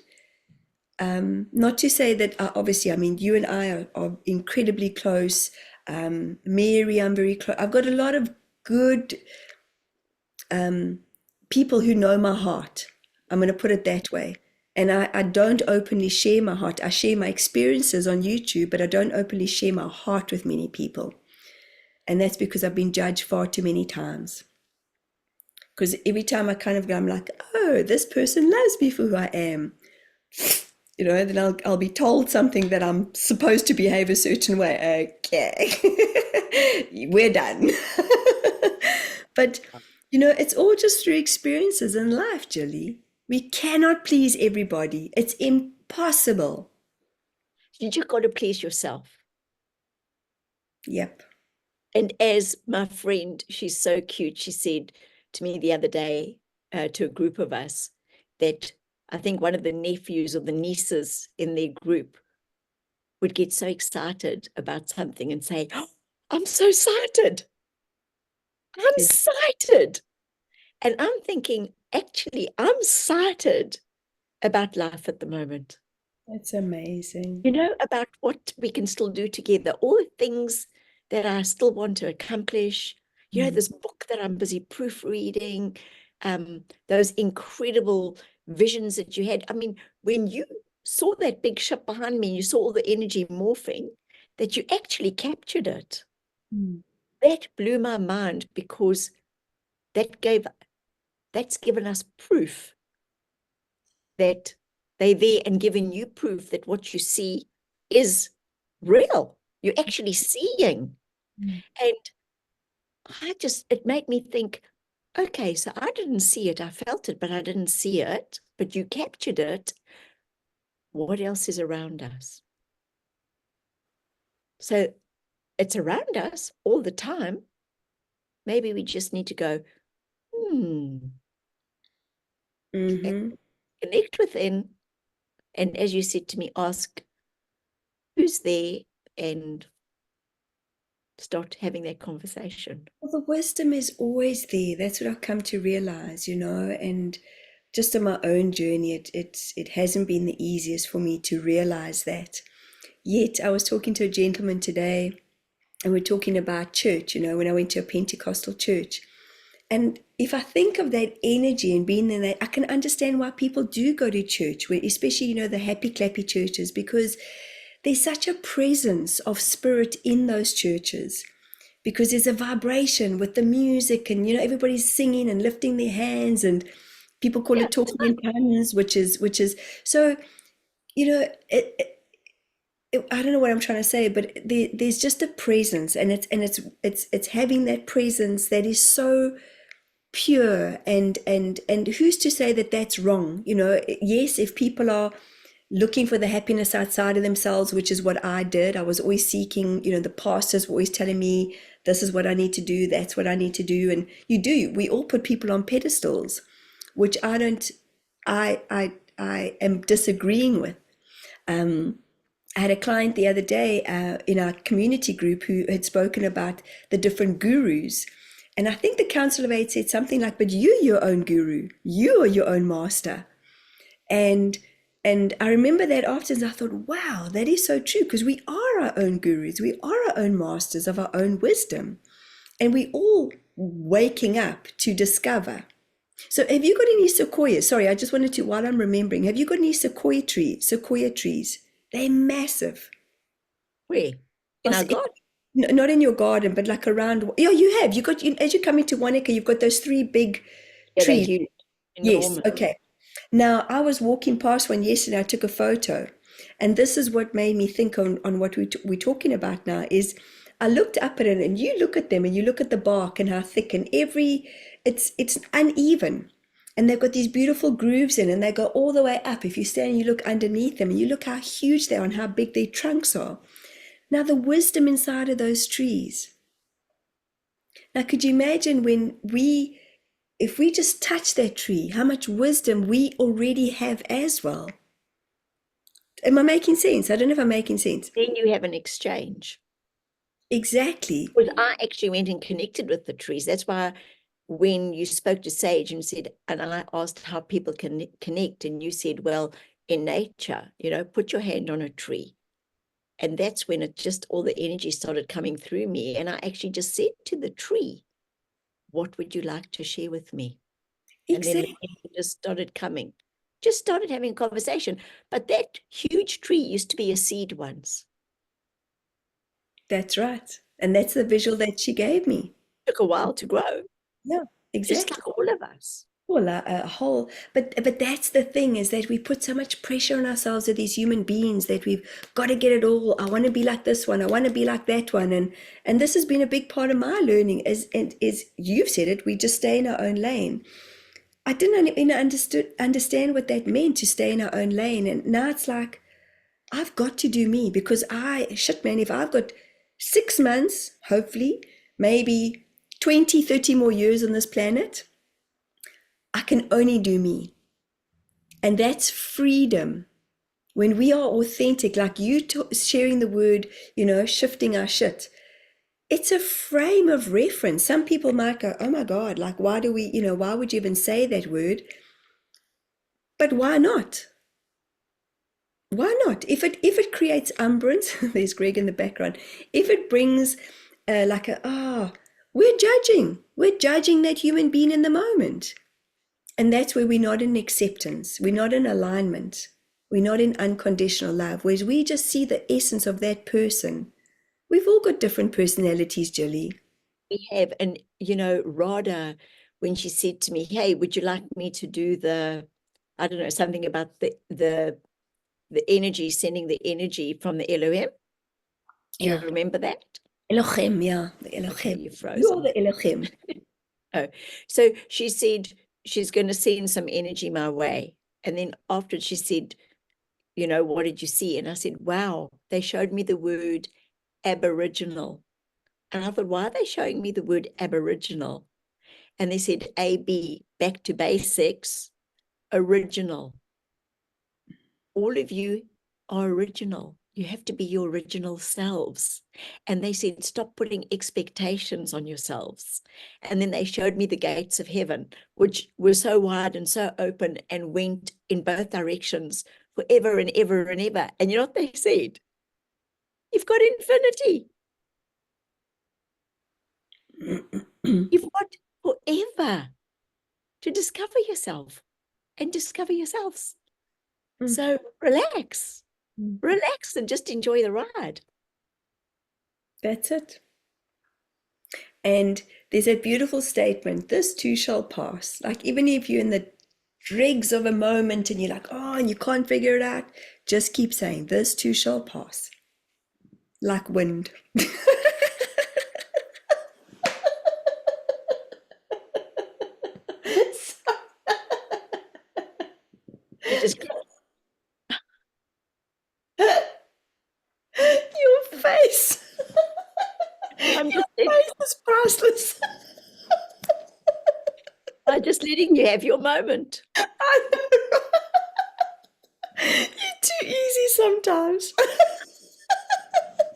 not to say that obviously, I mean, you and I are incredibly close. Mary, I'm very close. I've got a lot of good people who know my heart. I'm going to put it that way. And I don't openly share my heart. I share my experiences on YouTube, but I don't openly share my heart with many people. And that's because I've been judged far too many times. Because every time I kind of go, I'm like, oh, this person loves me for who I am. Then I'll be told something that I'm supposed to behave a certain way. Okay, we're done. But, it's all just through experiences in life, Jilly. We cannot please everybody. It's impossible. You just got to please yourself. Yep. And as my friend, she's so cute, she said to me the other day, to a group of us, that I think one of the nephews or the nieces in their group would get so excited about something and say, oh, I'm so excited. I'm excited. And I'm thinking, actually, I'm excited about life at the moment. That's amazing. About what we can still do together, all the things that I still want to accomplish. This book that I'm busy proofreading, those incredible visions that you had. I mean, when you saw that big ship behind me, and you saw all the energy morphing, that you actually captured it. That blew my mind, because that's given us proof that they're there, and given you proof that what you see is real. You're actually seeing. And it made me think, okay, so I didn't see it. I felt it, but I didn't see it. But you captured it. What else is around us? So it's around us all the time. Maybe we just need to go, and connect within. And as you said to me, ask who's there and start having that conversation. Well, the wisdom is always there. That's what I've come to realize, and just on my own journey, it hasn't been the easiest for me to realize that. Yet I was talking to a gentleman today, and we're talking about church, when I went to a Pentecostal church. And if I think of that energy and being in that, I can understand why people do go to church, especially, the happy clappy churches, because there's such a presence of spirit in those churches, because there's a vibration with the music, and everybody's singing and lifting their hands, and people call it talking in tongues, which is so, I don't know what I'm trying to say, but there's just a presence, and it's having that presence that is so pure, and who's to say that that's wrong? Yes, if people are looking for the happiness outside of themselves, which is what I did. I was always seeking, the pastors were always telling me, this is what I need to do, that's what I need to do. And we all put people on pedestals, which I am disagreeing with. I had a client the other day in our community group who had spoken about the different gurus. And I think the Council of Eight said something like, but you're your own guru, you are your own master. And I remember that afterwards, I thought, wow, that is so true, because we are our own gurus. We are our own masters of our own wisdom. And we all waking up to discover. So have you got any sequoias? Sorry, I just wanted to, while I'm remembering, have you got any sequoia trees? They're massive. Where? In our garden? Not in your garden, but like around. Yeah, you have. You got, as you come into Wanaka, you've got those 3 big trees. Huge, yes, okay. Now, I was walking past one yesterday, I took a photo, and this is what made me think on what we're talking about now, is I looked up at it, and you look at them, and you look at the bark and how thick, and it's uneven, and they've got these beautiful grooves in, and they go all the way up. If you stand and you look underneath them, and you look how huge they are and how big their trunks are. Now, the wisdom inside of those trees. Now, could you imagine if we just touch that tree, how much wisdom we already have as well? Am I making sense? I don't know if I'm making sense. Then you have an exchange. Exactly. Because I actually went and connected with the trees. That's why when you spoke to Sage and said, and I asked how people can connect, and you said, well, in nature, put your hand on a tree. And that's when all the energy started coming through me. And I actually just said to the tree, what would you like to share with me? Exactly. And then it just started coming, just started having a conversation. But that huge tree used to be a seed once. That's right. And that's the visual that she gave me. It took a while to grow. Yeah, exactly. Just like all of us. Well, a whole, but that's the thing, is that we put so much pressure on ourselves as these human beings, that we've got to get it all. I want to be like this one. I want to be like that one. And this has been a big part of my learning, is you've said it, we just stay in our own lane. I didn't even understand what that meant, to stay in our own lane. And now it's like, I've got to do me, because if I've got 6 months, hopefully, maybe 20, 30 more years on this planet, I can only do me. And that's freedom. When we are authentic, like you sharing the word, shifting our shit, it's a frame of reference. Some people might go, oh my God, like, why would you even say that word? But why not? Why not? If it creates umbrance, there's Greg in the background. If it brings we're judging that human being in the moment. And that's where we're not in acceptance. We're not in alignment. We're not in unconditional love, whereas we just see the essence of that person. We've all got different personalities, Jilly. We have, and Rada, when she said to me, "Hey, would you like me to do I don't know, something about the energy, sending the energy from the Elohim?" Do you Yeah. remember that? Elohim, yeah, the Okay, Elohim. you're You are frozen. the Elohim. Oh, so she said she's going to send some energy my way. And then after she said, what did you see? And I said, wow, they showed me the word Aboriginal. And I thought, why are they showing me the word Aboriginal? And they said, AB, back to basics, original. All of you are original. You have to be your original selves. And they said, stop putting expectations on yourselves. And then they showed me the gates of heaven, which were so wide and so open and went in both directions forever and ever and ever. And you know what they said? You've got infinity. You've got forever to discover yourself and discover yourselves. So relax and just enjoy the ride. That's it. And there's a beautiful statement, this too shall pass. Like, even if you're in the dregs of a moment and you're like, oh, and you can't figure it out, just keep saying, this too shall pass. Like wind. You just Your face. I'm Your just face is priceless. I'm just letting you have your moment. I know. You're too easy sometimes.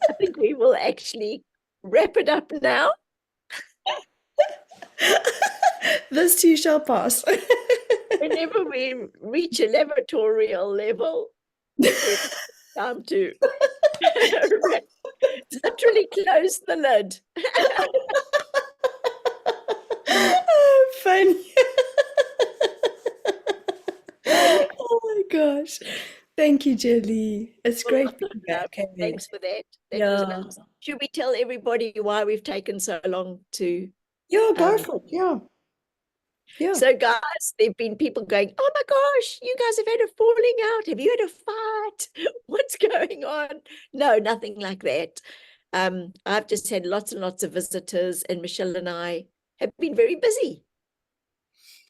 I think we will actually wrap it up now. This too shall pass. Whenever we reach a lavatorial level, it's time to literally close the lid. Funny. Oh my gosh. Thank you, Jelly. It's great being back. Hey? Thanks for that. That was Yeah. nice. Should we tell everybody why we've taken so long to Yeah, go for it. Yeah. Yeah. So guys, there've been people going, oh my gosh, you guys have had a falling out. Have you had a fight? What's going on? No, nothing like that. I've just had lots and lots of visitors, and Michelle and I have been very busy.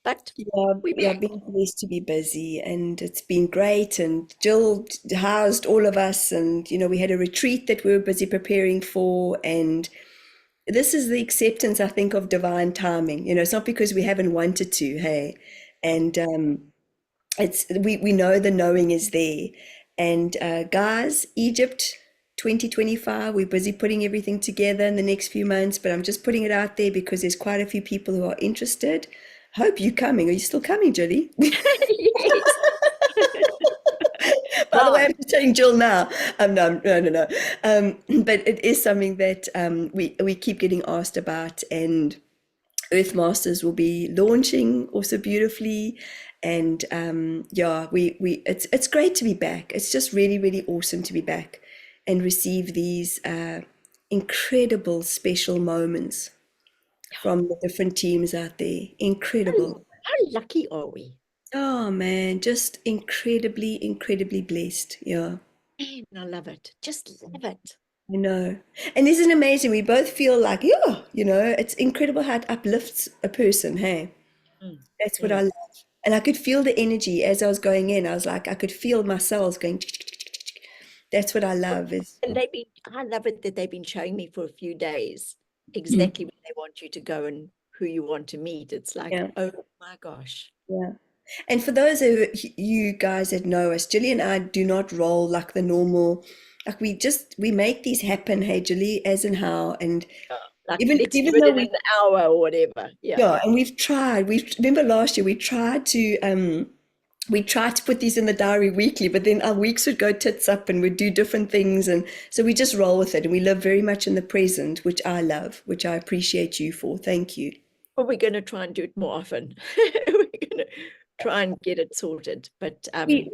But we're back. Being blessed to be busy, and it's been great. And Jill housed all of us, and we had a retreat that we were busy preparing for, and this is the acceptance, I think, of divine timing. It's not because we haven't wanted to, hey, and it's we know the knowing is there. And guys, Egypt 2025, we're busy putting everything together in the next few months, but I'm just putting it out there because there's quite a few people who are interested. Hope you're coming. Are you still coming, Julie? Yes. By the way, I'm just telling Jill now. No. But it is something that we keep getting asked about, and Earth Masters will be launching also beautifully. And it's great to be back. It's just really, really awesome to be back and receive these incredible special moments from the different teams out there. Incredible. How lucky are we? Oh man, just incredibly, incredibly blessed. Yeah. Man, I love it. Just love it. I know. And isn't it amazing? We both feel like, yeah, it's incredible how it uplifts a person. Hey, that's what I love. And I could feel the energy as I was going in. I was like, I could feel my cells going. That's what I love. And I love it that they've been showing me for a few days exactly where they want you to go and who you want to meet. It's like, Yeah. oh my gosh. Yeah. And for those of you guys that know us, Julie and I do not roll like the normal, like we make these happen, hey Julie, as and how. And Like, even let's do even it though in an hour or whatever. yeah, and remember last year we tried to put these in the diary weekly, but then our weeks would go tits up and we'd do different things, and so we just roll with it, and we live very much in the present, which I love, which I appreciate you for. Thank you. But we're going to try and do it more often. try and get it sorted. But We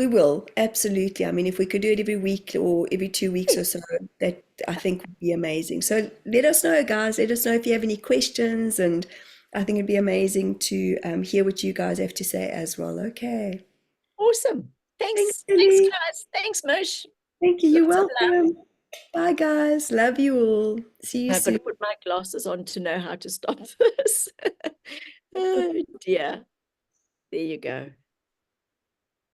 will absolutely. I mean, if we could do it every week or every 2 weeks or so, that I think would be amazing. So let us know, guys. Let us know if you have any questions, and I think it'd be amazing to hear what you guys have to say as well. Okay. awesome. Thanks, Thanks, Lily. guys. Thanks, Mish. Thank you. You're Lots of love. welcome. Bye, guys. Love you all. See you I've got soon. to put my glasses on to know how to stop this. Oh dear. There you go.